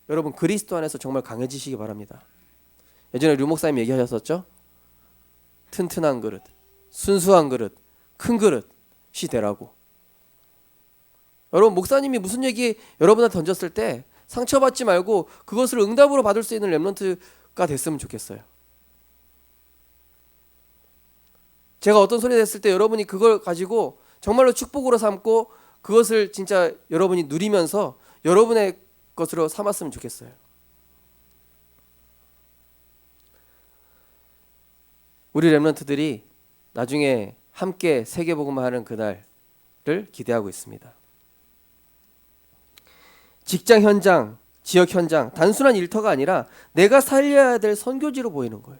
여러분 그리스도 안에서 정말 강해지시기 바랍니다. 예전에 류 목사님 얘기하셨었죠? 튼튼한 그릇, 순수한 그릇, 큰 그릇이 되라고. 여러분 목사님이 무슨 얘기 여러분한테 던졌을 때 상처받지 말고 그것을 응답으로 받을 수 있는 렘넌트가 됐으면 좋겠어요. 제가 어떤 소리 했을 때 여러분이 그걸 가지고 정말로 축복으로 삼고 그것을 진짜 여러분이 누리면서 여러분의 것으로 삼았으면 좋겠어요. 우리 렘넌트들이 나중에 함께 세계복음화하는 그날을 기대하고 있습니다. 직장 현장, 지역 현장, 단순한 일터가 아니라 내가 살려야 될 선교지로 보이는 거예요.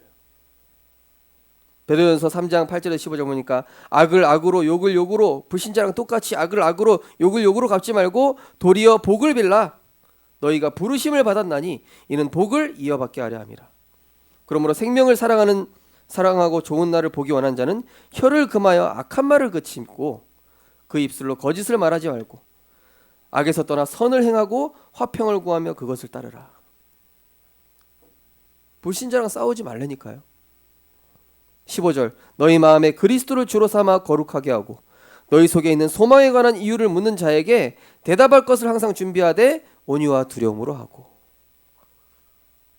베드로전서 3장 8절에 15절 보니까 악을 악으로 욕을 욕으로 불신자랑 똑같이 악을 악으로 욕을 욕으로 갚지 말고 도리어 복을 빌라 너희가 부르심을 받았나니 이는 복을 이어받게 하려 함이라. 그러므로 생명을 사랑하고 좋은 날을 보기 원한 자는 혀를 금하여 악한 말을 그치고 그 입술로 거짓을 말하지 말고 악에서 떠나 선을 행하고 화평을 구하며 그것을 따르라. 불신자랑 싸우지 말라니까요. 15절 너희 마음에 그리스도를 주로 삼아 거룩하게 하고 너희 속에 있는 소망에 관한 이유를 묻는 자에게 대답할 것을 항상 준비하되 온유와 두려움으로 하고.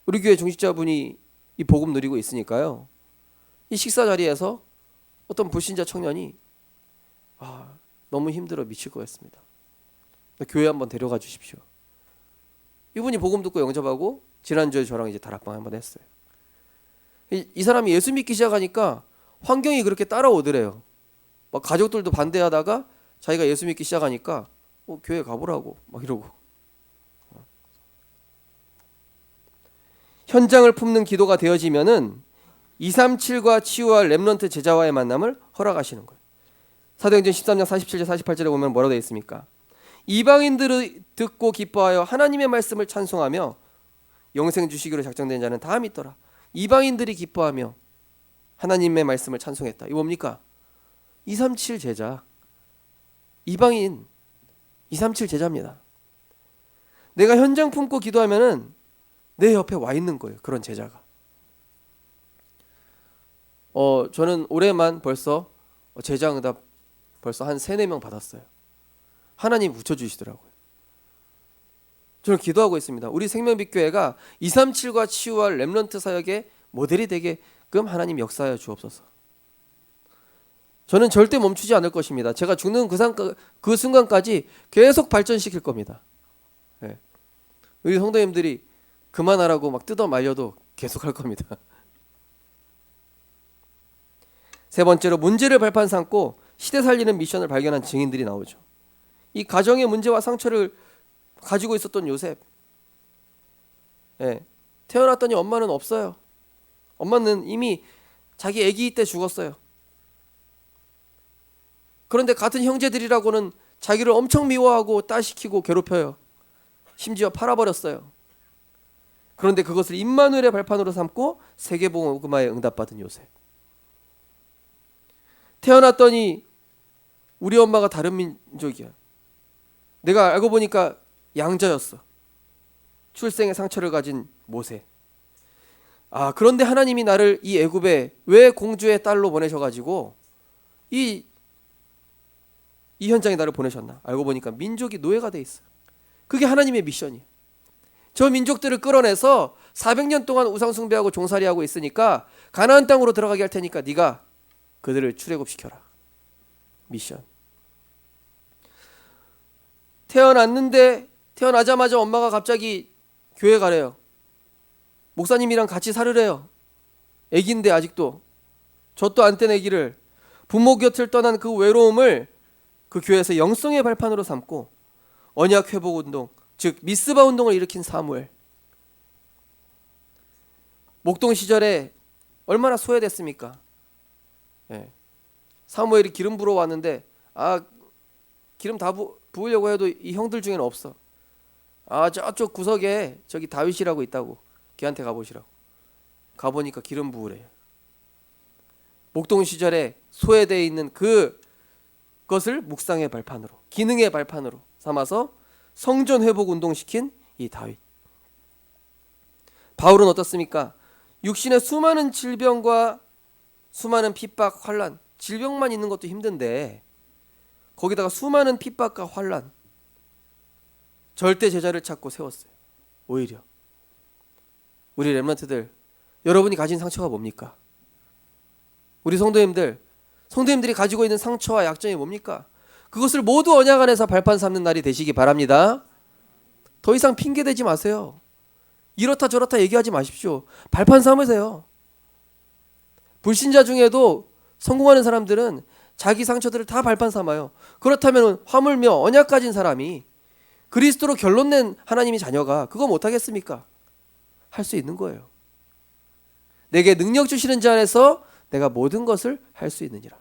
우리 교회 중직자분이 이 복음 누리고 있으니까요. 이 식사 자리에서 어떤 불신자 청년이 너무 힘들어 미칠 것 같습니다. 교회 한번 데려가 주십시오. 이분이 복음 듣고 영접하고 지난주에 저랑 이제 다락방 한번 했어요. 이 사람이 예수 믿기 시작하니까 환경이 그렇게 따라오더래요. 막 가족들도 반대하다가 자기가 예수 믿기 시작하니까 교회 가보라고 막 이러고. 현장을 품는 기도가 되어지면은 237과 치유와 렘넌트 제자와의 만남을 허락하시는 거예요. 사도행전 13장 47절 48절에 보면 뭐라고 되어 있습니까? 이방인들을 듣고 기뻐하여 하나님의 말씀을 찬송하며 영생 주시기로 작정된 자는 다 믿더라. 이방인들이 기뻐하며 하나님의 말씀을 찬송했다. 이거 뭡니까? 237 제자. 이방인 237 제자입니다. 내가 현장 품고 기도하면은 내 옆에 와 있는 거예요. 그런 제자가. 저는 올해만 벌써 제자 응답 벌써 한 3-4명 받았어요. 하나님 붙여주시더라고요. 저는 기도하고 있습니다. 우리 생명빛교회가 237과 치유와 렘넌트 사역의 모델이 되게끔 하나님 역사하여 주옵소서. 저는 절대 멈추지 않을 것입니다. 제가 죽는 그 순간까지 계속 발전시킬 겁니다. 네. 우리 성도님들이 그만하라고 막 뜯어 말려도 계속 할 겁니다. 세 번째로 문제를 발판 삼고 시대 살리는 미션을 발견한 증인들이 나오죠. 이 가정의 문제와 상처를 가지고 있었던 요셉. 태어났더니 엄마는 없어요. 엄마는 이미 자기 아기 때 죽었어요. 그런데 같은 형제들이라고는 자기를 엄청 미워하고 따시키고 괴롭혀요. 심지어 팔아버렸어요. 그런데 그것을 임마누엘의 발판으로 삼고 세계복음화에 응답받은 요셉. 태어났더니 우리 엄마가 다른 민족이야. 내가 알고 보니까 양자였어. 출생의 상처를 가진 모세. 그런데 하나님이 나를 이 애굽에 왜 공주의 딸로 보내셔가지고 이 현장에 나를 보내셨나? 알고 보니까 민족이 노예가 돼 있어. 그게 하나님의 미션이에요. 저 민족들을 끌어내서 400년 동안 우상 숭배하고 종살이하고 있으니까 가나안 땅으로 들어가게 할 테니까 네가 그들을 출애굽시켜라. 미션. 태어나자마자 엄마가 갑자기 교회 가래요. 목사님이랑 같이 살으래요. 애기인데 아직도 젖도 안 뗀 애기를 부모 곁을 떠난 그 외로움을 그 교회에서 영성의 발판으로 삼고 언약 회복 운동, 즉 미스바 운동을 일으킨 사무엘. 목동 시절에 얼마나 소외됐습니까? 예. 사무엘이 기름 부러 왔는데 기름 다 부으려고 해도 이 형들 중에는 없어. 저쪽 구석에 저기 다윗이라고 있다고. 걔한테 가보시라고. 가보니까 기름 부으래요. 목동 시절에 소외되어 있는 그것을 묵상의 발판으로, 기능의 발판으로 삼아서 성전 회복 운동시킨 이 다윗. 바울은 어떻습니까? 육신의 수많은 질병과 수많은 핍박, 환난, 질병만 있는 것도 힘든데 거기다가 수많은 핍박과 환난, 절대 제자를 찾고 세웠어요. 오히려 우리 렘넌트들, 여러분이 가진 상처가 뭡니까? 우리 성도님들이 가지고 있는 상처와 약점이 뭡니까? 그것을 모두 언약 안에서 발판 삼는 날이 되시기 바랍니다. 더 이상 핑계 대지 마세요. 이렇다 저렇다 얘기하지 마십시오. 발판 삼으세요. 불신자 중에도 성공하는 사람들은 자기 상처들을 다 발판 삼아요. 그렇다면 화물며 언약 가진 사람이 그리스도로 결론 낸 하나님의 자녀가 그거 못하겠습니까? 할 수 있는 거예요. 내게 능력 주시는 자 안에서 내가 모든 것을 할 수 있느니라.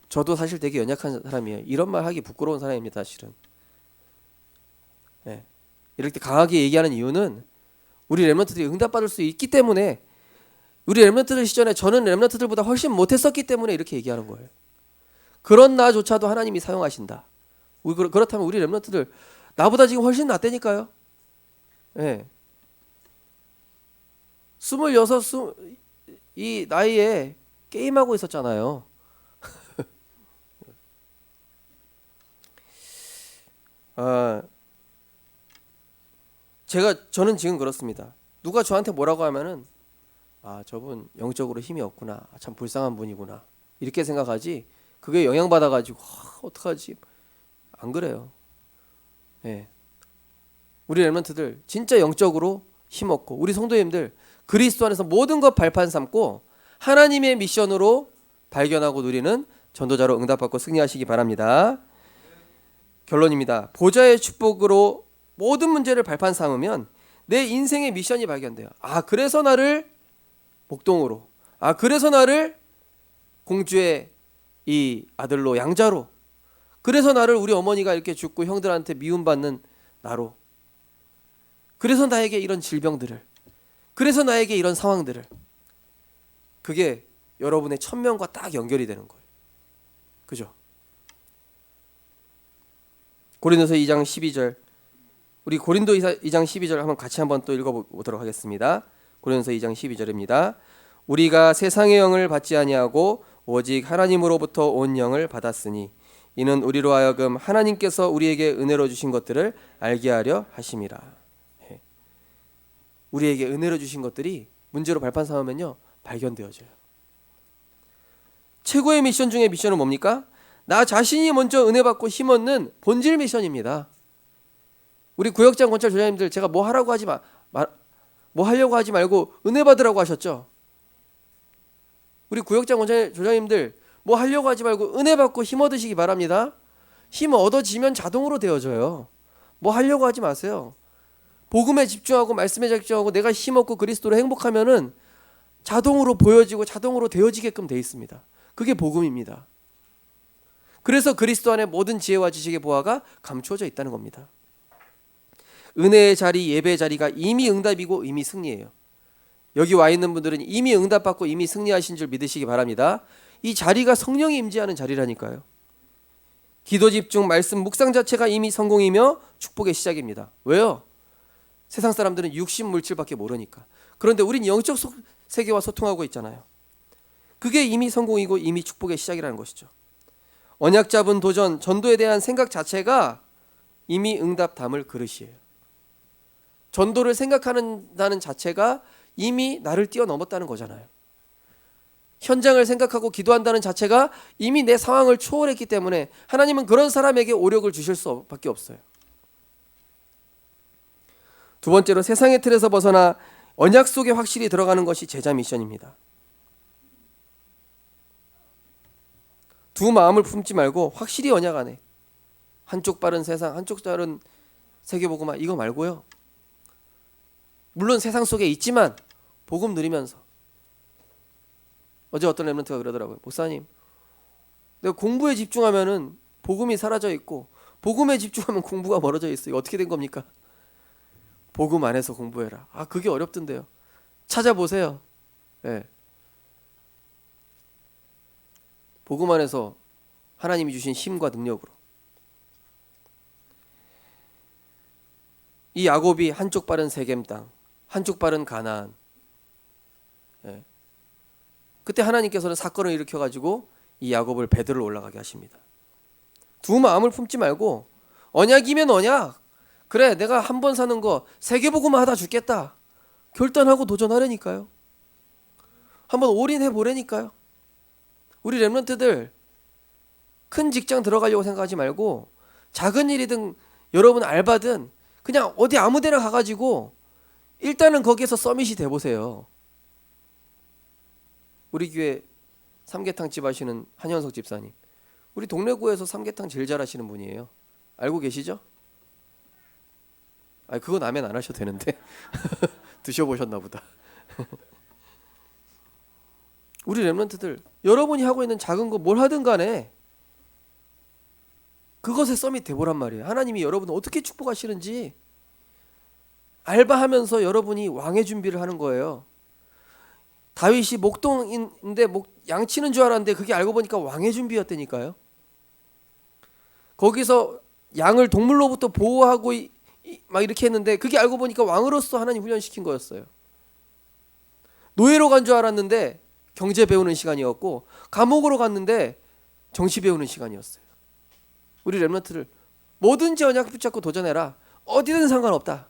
저도 사실 되게 연약한 사람이에요. 이런 말 하기 부끄러운 사람입니다. 사실은. 네. 이렇게 강하게 얘기하는 이유는 우리 렘넌트들이 응답받을 수 있기 때문에, 우리 렘넌트들 시절에 저는 렘넌트들보다 훨씬 못했었기 때문에 이렇게 얘기하는 거예요. 그런 나조차도 하나님이 사용하신다. 그렇다면 우리 렘넌트들 나보다 지금 훨씬 낫다니까요. 네. 26 이 나이에 게임하고 있었잖아요. 저는 지금 그렇습니다. 누가 저한테 뭐라고 하면은 저분 영적으로 힘이 없구나, 참 불쌍한 분이구나 이렇게 생각하지, 그게 영향받아가지고 어떡하지, 안 그래요. 네. 우리 렘넌트들 진짜 영적으로 힘없고, 우리 성도님들 그리스도 안에서 모든 것 발판 삼고 하나님의 미션으로 발견하고 누리는 전도자로 응답받고 승리하시기 바랍니다. 결론입니다. 보좌의 축복으로 모든 문제를 발판 삼으면 내 인생의 미션이 발견돼요. 그래서 나를 목동으로, 그래서 나를 공주의 이 아들로, 양자로, 그래서 나를 우리 어머니가 이렇게 죽고 형들한테 미움받는 나로, 그래서 나에게 이런 질병들을, 그래서 나에게 이런 상황들을, 그게 여러분의 천명과 딱 연결이 되는 거예요. 그죠? 고린도서 2장 12절, 우리 고린도 2장 12절 한번 같이 한번 또 읽어보도록 하겠습니다. 고린도서 2장 12절입니다. 우리가 세상의 영을 받지 아니하고 오직 하나님으로부터 온 영을 받았으니 이는 우리로 하여금 하나님께서 우리에게 은혜로 주신 것들을 알게 하려 하심이라. 우리에게 은혜로 주신 것들이 문제로 발판 삼으면요 발견되어져요. 최고의 미션 중에 미션은 뭡니까? 나 자신이 먼저 은혜 받고 힘 얻는 본질 미션입니다. 우리 구역장 권찰 조장님들, 제가 뭐 하라고 하지 뭐 하려고 하지 말고 은혜 받으라고 하셨죠? 우리 구역장 권찰 조장님들, 뭐 하려고 하지 말고 은혜 받고 힘 얻으시기 바랍니다. 힘 얻어지면 자동으로 되어져요. 뭐 하려고 하지 마세요. 복음에 집중하고 말씀에 집중하고 내가 힘 얻고 그리스도로 행복하면은 자동으로 보여지고 자동으로 되어지게끔 돼 있습니다. 그게 복음입니다. 그래서 그리스도 안에 모든 지혜와 지식의 보화가 감추어져 있다는 겁니다. 은혜의 자리, 예배의 자리가 이미 응답이고 이미 승리예요. 여기 와 있는 분들은 이미 응답받고 이미 승리하신 줄 믿으시기 바랍니다. 이 자리가 성령이 임재하는 자리라니까요. 기도 집중, 말씀 묵상 자체가 이미 성공이며 축복의 시작입니다. 왜요? 세상 사람들은 육신 물질밖에 모르니까. 그런데 우린 영적 세계와 소통하고 있잖아요. 그게 이미 성공이고 이미 축복의 시작이라는 것이죠. 언약 잡은 도전, 전도에 대한 생각 자체가 이미 응답 담을 그릇이에요. 전도를 생각한다는 자체가 이미 나를 뛰어넘었다는 거잖아요. 현장을 생각하고 기도한다는 자체가 이미 내 상황을 초월했기 때문에 하나님은 그런 사람에게 오력을 주실 수밖에 없어요. 두 번째로 세상의 틀에서 벗어나 언약 속에 확실히 들어가는 것이 제자 미션입니다. 두 마음을 품지 말고 확실히 언약 안에, 한쪽 발은 세상, 한쪽 발은 세계복음화, 이거 말고요. 물론 세상 속에 있지만 복음 누리면서. 어제 어떤 렘넌트가 그러더라고요. 목사님, 내가 공부에 집중하면은 복음이 사라져 있고 복음에 집중하면 공부가 멀어져 있어요. 어떻게 된 겁니까? 복음 안에서 공부해라. 아, 그게 어렵던데요. 찾아보세요. 네. 복음 안에서 하나님이 주신 힘과 능력으로. 이 야곱이 한쪽 발은 세겜 땅, 한쪽 발은 가나안. 예. 그때 하나님께서는 사건을 일으켜가지고 이 야곱을 베들로 올라가게 하십니다. 두 마음을 품지 말고 언약이면 언약. 그래, 내가 한 번 사는 거 세계복음화 하다 죽겠다. 결단하고 도전하려니까요. 한번 올인해 보려니까요. 우리 렘넌트들 큰 직장 들어가려고 생각하지 말고 작은 일이든 여러분 알바든 그냥 어디 아무 데나 가가지고 일단은 거기에서 서밋이 돼보세요. 우리 교회 삼계탕집 하시는 한현석 집사님, 우리 동래구에서 삼계탕 제일 잘하시는 분이에요. 알고 계시죠? 아, 그거 나면 안 하셔도 되는데 드셔보셨나 보다. 우리 렘넌트들 여러분이 하고 있는 작은 거 뭘 하든 간에 그것에 서밋 돼보란 말이에요. 하나님이 여러분을 어떻게 축복하시는지 알바하면서 여러분이 왕의 준비를 하는 거예요. 다윗이 목동인데 양 치는 줄 알았는데 그게 알고 보니까 왕의 준비였다니까요. 거기서 양을 동물로부터 보호하고 막 이렇게 했는데 그게 알고 보니까 왕으로서 하나님 훈련시킨 거였어요. 노예로 간 줄 알았는데 경제 배우는 시간이었고, 감옥으로 갔는데 정치 배우는 시간이었어요. 우리 렘넌트를 뭐든지 언약 붙잡고 도전해라. 어디든 상관없다.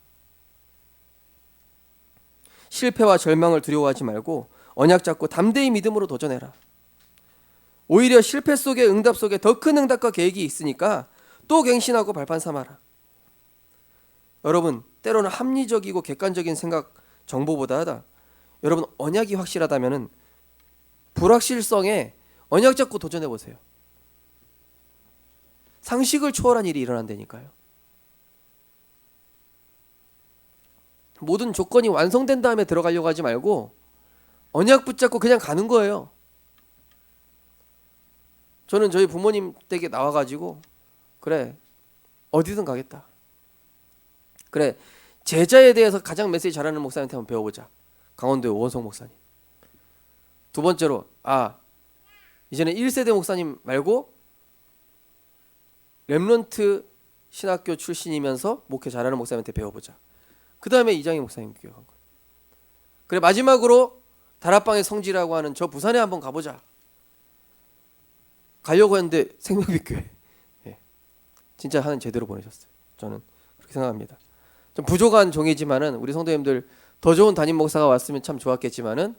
실패와 절망을 두려워하지 말고 언약 잡고 담대히 믿음으로 도전해라. 오히려 실패 속에 응답 속에 더 큰 응답과 계획이 있으니까 또 갱신하고 발판 삼아라. 여러분, 때로는 합리적이고 객관적인 생각 정보보다 여러분 언약이 확실하다면은 불확실성에 언약 잡고 도전해 보세요. 상식을 초월한 일이 일어난다니까요. 모든 조건이 완성된 다음에 들어가려고 하지 말고 언약 붙잡고 그냥 가는 거예요. 저는 저희 부모님 댁에 나와가지고 그래, 어디든 가겠다. 그래, 제자에 대해서 가장 메시지 잘하는 목사님한테 한번 배워보자. 강원도의 오원성 목사님. 두 번째로, 이제는 1세대 목사님 말고 렘넌트 신학교 출신이면서 목회 잘하는 목사님한테 배워보자. 그 다음에 이장희 목사님 교육한 거예요. 그래, 마지막으로 다락방의 성지라고 하는 저 부산에 한번 가보자. 가려고 했는데 생명빛 교회. 예. 진짜 하나님 제대로 보내셨어요. 저는 그렇게 생각합니다. 좀 부족한 종이지만은 우리 성도님들 더 좋은 담임 목사가 왔으면 참 좋았겠지만은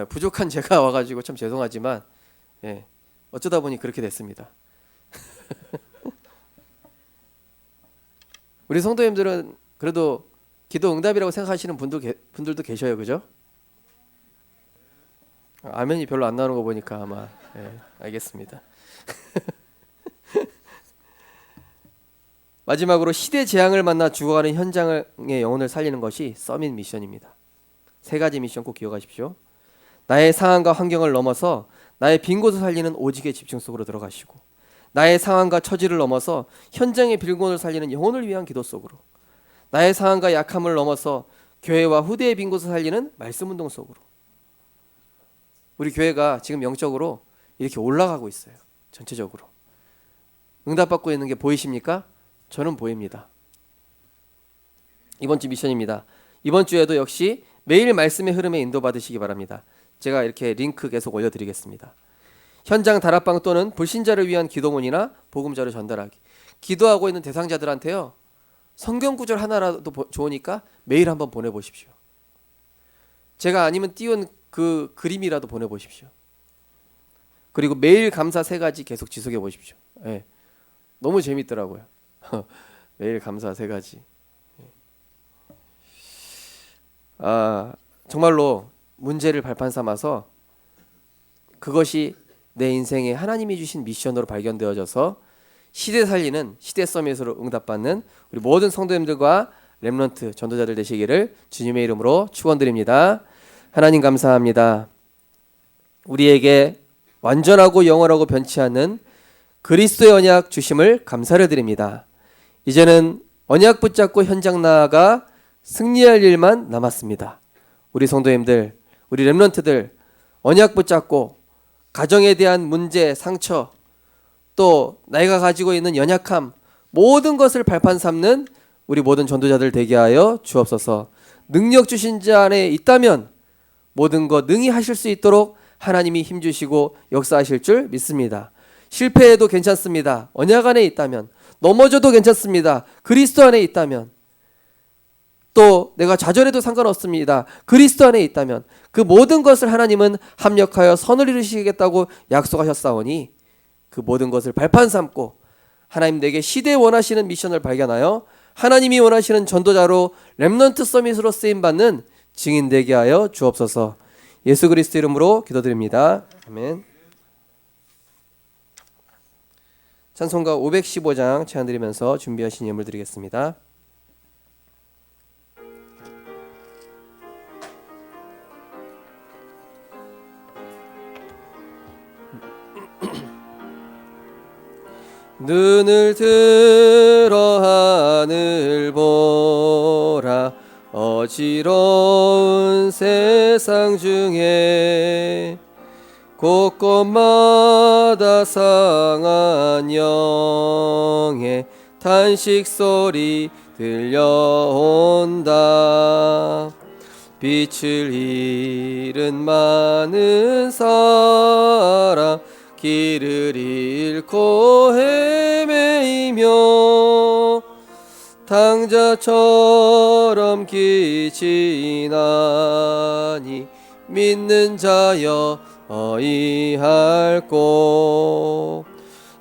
부족한 제가 와가지고 참 죄송하지만 어쩌다 보니 그렇게 됐습니다. 우리 성도님들은 그래도 기도 응답이라고 생각하시는 분들도 계셔요, 그죠? 아멘이 별로 안 나오는 거 보니까 아마 알겠습니다. 마지막으로 시대 재앙을 만나 죽어가는 현장의 영혼을 살리는 것이 서밋 미션입니다. 세 가지 미션 꼭 기억하십시오. 나의 상황과 환경을 넘어서 나의 빈 곳을 살리는 오직의 집중 속으로 들어가시고, 나의 상황과 처지를 넘어서 현장의 빈곤을 살리는 영혼을 위한 기도 속으로, 나의 상황과 약함을 넘어서 교회와 후대의 빈 곳을 살리는 말씀 운동 속으로. 우리 교회가 지금 영적으로 이렇게 올라가고 있어요. 전체적으로. 응답받고 있는 게 보이십니까? 저는 보입니다. 이번 주 미션입니다. 이번 주에도 역시 매일 말씀의 흐름에 인도받으시기 바랍니다. 제가 이렇게 링크 계속 올려드리겠습니다. 현장 다락방 또는 불신자를 위한 기도문이나 복음자를 전달하기. 기도하고 있는 대상자들한테요, 성경 구절 하나라도 좋으니까 매일 한번 보내보십시오. 제가 아니면 띄운 그 그림이라도 보내보십시오. 그리고 매일 감사 3가지 계속 지속해 보십시오. 너무 재밌더라고요. 매일 감사 3가지. 정말로 문제를 발판 삼아서 그것이 내 인생에 하나님이 주신 미션으로 발견되어져서 시대 살리는 시대 서밋으로 응답받는 우리 모든 성도님들과 렘넌트 전도자들 되시기를 주님의 이름으로 축원드립니다. 하나님 감사합니다. 우리에게 완전하고 영원하고 변치 않는 그리스도의 언약 주심을 감사를 드립니다. 이제는 언약 붙잡고 현장 나아가 승리할 일만 남았습니다. 우리 성도님들, 우리 렘넌트들 언약 붙잡고 가정에 대한 문제, 상처, 또 나이가 가지고 있는 연약함 모든 것을 발판 삼는 우리 모든 전도자들 되게 하여 주옵소서. 능력 주신 자 안에 있다면 모든 것 능히 하실 수 있도록 하나님이 힘주시고 역사하실 줄 믿습니다. 실패해도 괜찮습니다. 언약 안에 있다면, 넘어져도 괜찮습니다. 그리스도 안에 있다면, 또 내가 좌절해도 상관없습니다. 그리스도 안에 있다면 그 모든 것을 하나님은 합력하여 선을 이루시겠다고 약속하셨사오니 그 모든 것을 발판 삼고 하나님 내게 시대에 원하시는 미션을 발견하여 하나님이 원하시는 전도자로 렘넌트 서밋으로 쓰임받는 증인 되게 하여 주옵소서. 예수 그리스도 이름으로 기도드립니다. 아멘. 찬송가 515장 찬양드리면서 준비하신 예물 드리겠습니다. 눈을 들어 하늘 보라 어지러운 세상 중에 곳곳마다 상한 영의 탄식 소리 들려온다. 빛을 잃은 많은 사람 길을 잃고 헤매이며 당자처럼 기지나니 믿는 자여 어이할 곳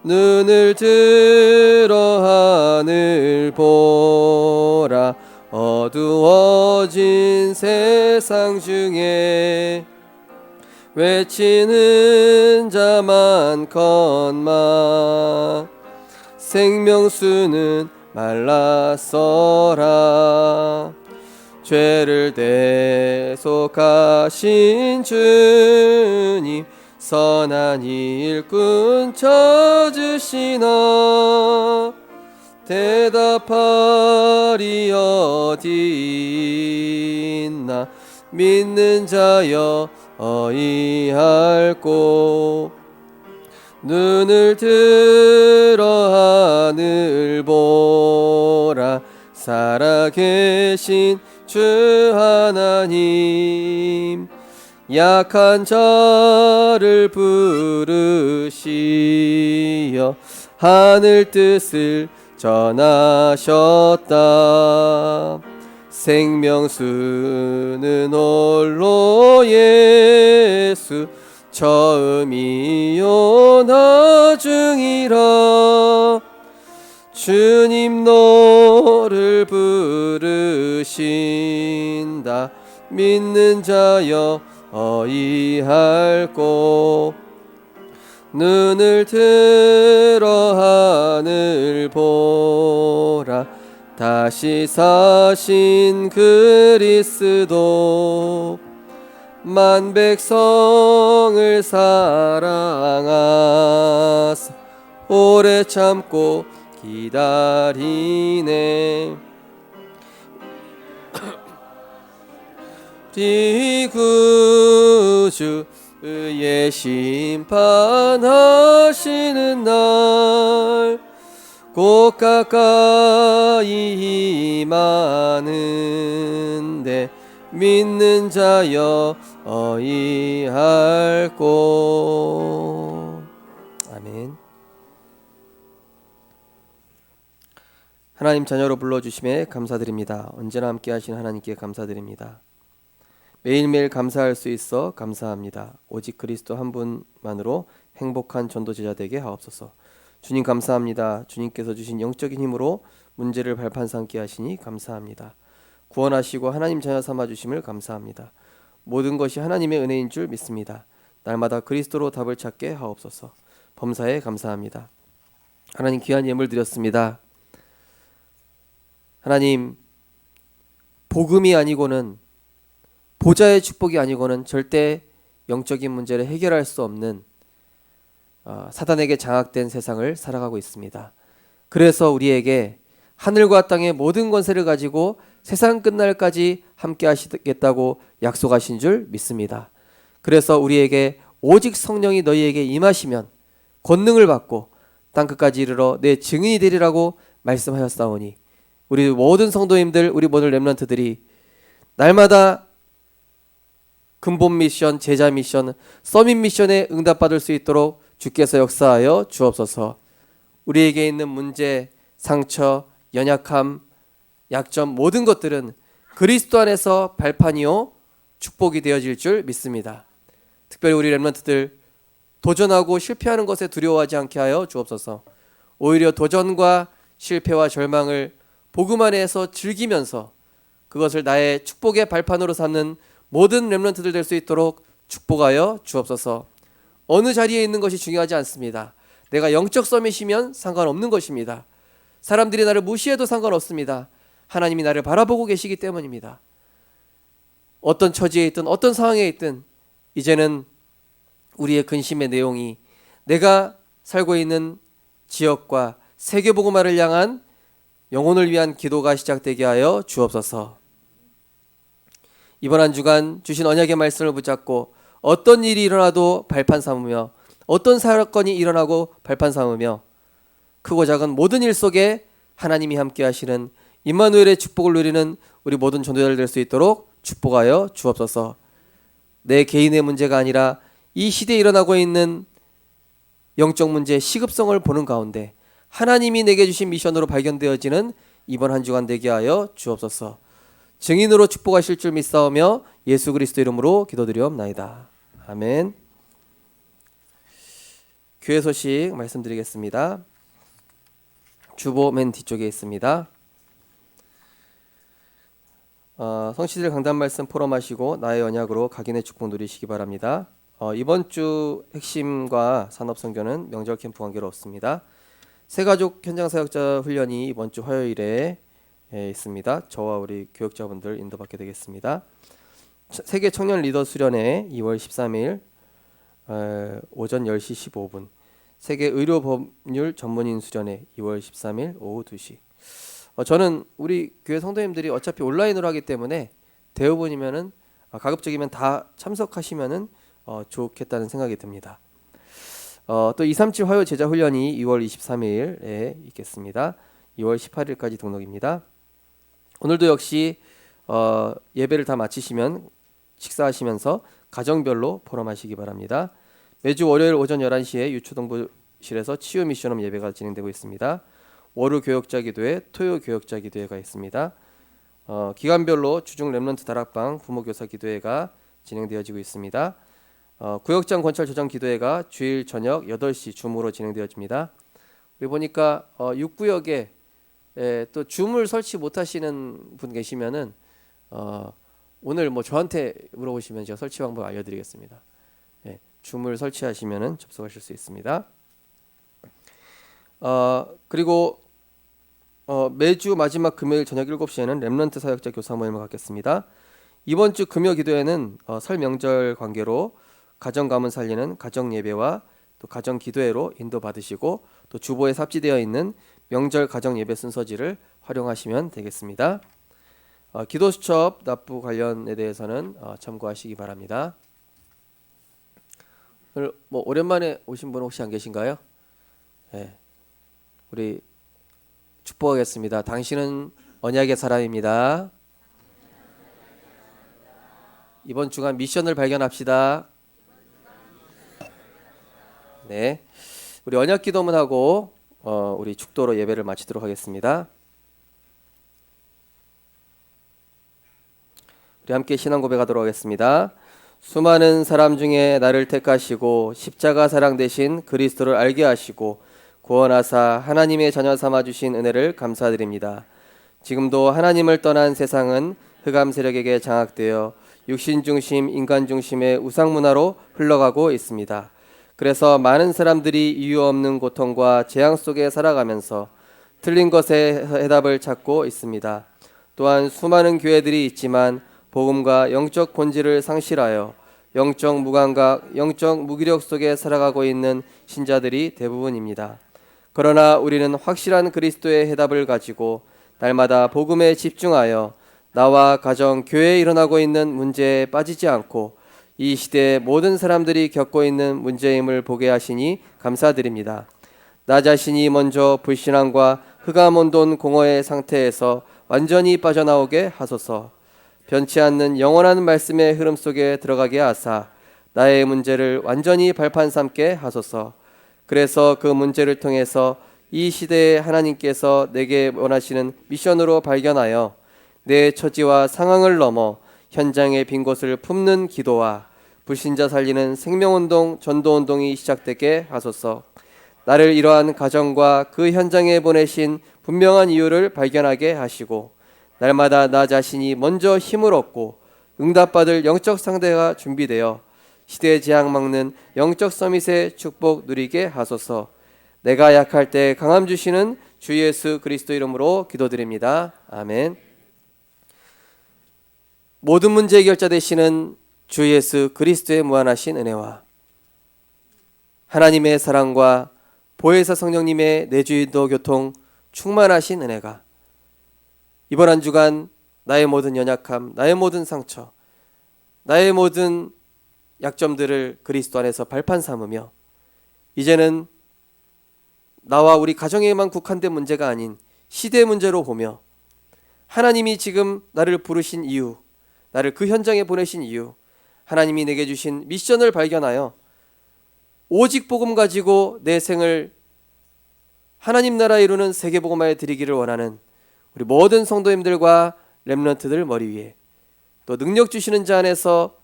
눈을 들어 하늘 보라 어두워진 세상 중에 외치는 자 많건만 생명수는 말랐어라. 죄를 대속하신 주님 선한 일꾼 찾으시나 대답하리 어디 있나 믿는 자여 어이할 곳 눈을 들어 하늘 보라 살아계신 주 하나님 약한 자를 부르시어 하늘 뜻을 전하셨다. 생명수는 홀로 예수 처음이요 나중이라. 주님 너를 부르신다. 믿는 자여 어이할 곳 눈을 들어 하늘 보라 다시 사신 그리스도 만 백성을 사랑하사 오래 참고 기다리네. 우리 구주 의의 심판하시는 날 곧 가까이 임하는데 믿는 자여 어이할 곳. 아멘. 하나님 자녀로 불러주심에 감사드립니다. 언제나 함께 하신 하나님께 감사드립니다. 매일매일 감사할 수 있어 감사합니다. 오직 그리스도 한 분만으로 행복한 전도제자 되게 하옵소서. 주님 감사합니다. 주님께서 주신 영적인 힘으로 문제를 발판 삼게 하시니 감사합니다. 구원하시고 하나님 자녀 삼아 주심을 감사합니다. 모든 것이 하나님의 은혜인 줄 믿습니다. 날마다 그리스도로 답을 찾게 하옵소서. 범사에 감사합니다. 하나님 귀한 예물 드렸습니다. 하나님 복음이 아니고는 보좌의 축복이 아니고는 절대 영적인 문제를 해결할 수 없는 사단에게 장악된 세상을 살아가고 있습니다. 그래서 우리에게 하늘과 땅의 모든 권세를 가지고 세상 끝날까지 함께 하시겠다고 약속하신 줄 믿습니다. 그래서 우리에게 오직 성령이 너희에게 임하시면 권능을 받고 땅끝까지 이르러 내 증인이 되리라고 말씀하셨사오니 우리 모든 성도님들, 우리 모든 렘넌트들이 날마다 근본 미션, 제자 미션, 서밋 미션에 응답받을 수 있도록 주께서 역사하여 주옵소서. 우리에게 있는 문제, 상처, 연약함, 약점 모든 것들은 그리스도 안에서 발판이요 축복이 되어질 줄 믿습니다. 특별히 우리 렘넌트들 도전하고 실패하는 것에 두려워하지 않게 하여 주옵소서. 오히려 도전과 실패와 절망을 복음 안에서 즐기면서 그것을 나의 축복의 발판으로 삼는 모든 렘넌트들 될 수 있도록 축복하여 주옵소서. 어느 자리에 있는 것이 중요하지 않습니다. 내가 영적 서밋이면 상관없는 것입니다. 사람들이 나를 무시해도 상관없습니다. 하나님이 나를 바라보고 계시기 때문입니다. 어떤 처지에 있든 어떤 상황에 있든 이제는 우리의 근심의 내용이 내가 살고 있는 지역과 세계복음화를 향한 영혼을 위한 기도가 시작되게 하여 주옵소서. 이번 한 주간 주신 언약의 말씀을 붙잡고 어떤 일이 일어나도 발판 삼으며 어떤 사건이 일어나고 발판 삼으며 크고 작은 모든 일 속에 하나님이 함께 하시는 임마누엘의 축복을 누리는 우리 모든 전도자들 될 수 있도록 축복하여 주옵소서. 내 개인의 문제가 아니라 이 시대에 일어나고 있는 영적 문제의 시급성을 보는 가운데 하나님이 내게 주신 미션으로 발견되어지는 이번 한 주간 되게 하여 주옵소서. 증인으로 축복하실 줄 믿사오며 예수 그리스도 이름으로 기도드리옵나이다. 아멘. 교회 소식 말씀드리겠습니다. 주보 맨 뒤쪽에 있습니다. 성시들 강단 말씀 포럼하시고 나의 언약으로 각인의 축복 누리시기 바랍니다. 이번 주 핵심과 산업선교는 명절 캠프 관계로 없습니다. 새가족 현장사역자 훈련이 이번 주 화요일에 있습니다. 저와 우리 교역자분들 인도받게 되겠습니다. 세계 청년 리더 수련회 2월 13일 오전 10시 15분, 세계 의료 법률 전문인 수련회 2월 13일 오후 2시. 저는 우리 교회 성도님들이 어차피 온라인으로 하기 때문에 대부분이면은 가급적이면 다 참석하시면은 좋겠다는 생각이 듭니다. 또 237 화요 제자 훈련이 2월 23일에 있겠습니다. 2월 18일까지 등록입니다. 오늘도 역시 예배를 다 마치시면 식사하시면서 가정별로 포럼하시기 바랍니다. 매주 월요일 오전 11시에 유초동부실에서 치유 미션홈 예배가 진행되고 있습니다. 월요 교역자 기도회, 토요 교역자 기도회가 있습니다. 기간별로 주중 렘넌트 다락방 부모교사 기도회가 진행되어지고 있습니다. 구역장 권찰 조정 기도회가 주일 저녁 8시 줌으로 진행되어집니다. 우리 보니까 6구역에 또 줌을 설치 못하시는 분 계시면은 오늘 뭐 저한테 물어보시면 제가 설치 방법 알려드리겠습니다. 줌을 설치하시면은 접속하실 수 있습니다. 그리고 매주 마지막 금요일 저녁 7시에는 렘넌트 사역자 교사 모임을 갖겠습니다. 이번 주 금요 기도회는 설 명절 관계로 가정 가문 살리는 가정 예배와 또 가정 기도회로 인도 받으시고 또 주보에 삽지되어 있는 명절 가정 예배 순서지를 활용하시면 되겠습니다. 기도 수첩 납부 관련에 대해서는 참고하시기 바랍니다. 오늘 뭐 오랜만에 오신 분 혹시 안 계신가요? 네. 우리 축복하겠습니다. 당신은 언약의 사람입니다. 이번 주간 미션을 발견합시다. 네, 우리 언약 기도문 하고 우리 축도로 예배를 마치도록 하겠습니다. 우리 함께 신앙 고백하도록 하겠습니다. 수많은 사람 중에 나를 택하시고 십자가 사랑 대신 그리스도를 알게 하시고 구원하사 하나님의 자녀 삼아 주신 은혜를 감사드립니다. 지금도 하나님을 떠난 세상은 흑암 세력에게 장악되어 육신 중심, 인간 중심의 우상 문화로 흘러가고 있습니다. 그래서 많은 사람들이 이유 없는 고통과 재앙 속에 살아가면서 틀린 것에 해답을 찾고 있습니다. 또한 수많은 교회들이 있지만 복음과 영적 본질을 상실하여 영적 무감각, 영적 무기력 속에 살아가고 있는 신자들이 대부분입니다. 그러나 우리는 확실한 그리스도의 해답을 가지고 날마다 복음에 집중하여 나와 가정, 교회에 일어나고 있는 문제에 빠지지 않고 이 시대의 모든 사람들이 겪고 있는 문제임을 보게 하시니 감사드립니다. 나 자신이 먼저 불신앙과 흑암온돈 공허의 상태에서 완전히 빠져나오게 하소서. 변치 않는 영원한 말씀의 흐름 속에 들어가게 하사 나의 문제를 완전히 발판 삼게 하소서. 그래서 그 문제를 통해서 이 시대에 하나님께서 내게 원하시는 미션으로 발견하여 내 처지와 상황을 넘어 현장의 빈 곳을 품는 기도와 불신자 살리는 생명운동, 전도운동이 시작되게 하소서. 나를 이러한 가정과 그 현장에 보내신 분명한 이유를 발견하게 하시고 날마다 나 자신이 먼저 힘을 얻고 응답받을 영적 상대가 준비되어 시대의 재앙 막는 영적 서밋의 축복 누리게 하소서. 내가 약할 때 강함 주시는 주 예수 그리스도 이름으로 기도드립니다. 아멘. 모든 문제 해결자 되시는 주 예수 그리스도의 무한하신 은혜와 하나님의 사랑과 보혜사 성령님의 내주인도 교통 충만하신 은혜가 이번 한 주간 나의 모든 연약함, 나의 모든 상처, 나의 모든 약점들을 그리스도 안에서 발판 삼으며 이제는 나와 우리 가정에만 국한된 문제가 아닌 시대의 문제로 보며 하나님이 지금 나를 부르신 이유, 나를 그 현장에 보내신 이유, 하나님이 내게 주신 미션을 발견하여 오직 복음 가지고 내 생을 하나님 나라 이루는 세계복음화에 드리기를 원하는 우리 모든 성도님들과 렘넌트들 머리 위에 또 능력 주시는 자 안에서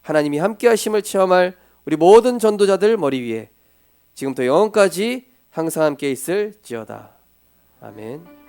하나님이 함께 하심을 체험할 우리 모든 전도자들 머리 위에 지금부터 영원까지 항상 함께 있을지어다. 아멘.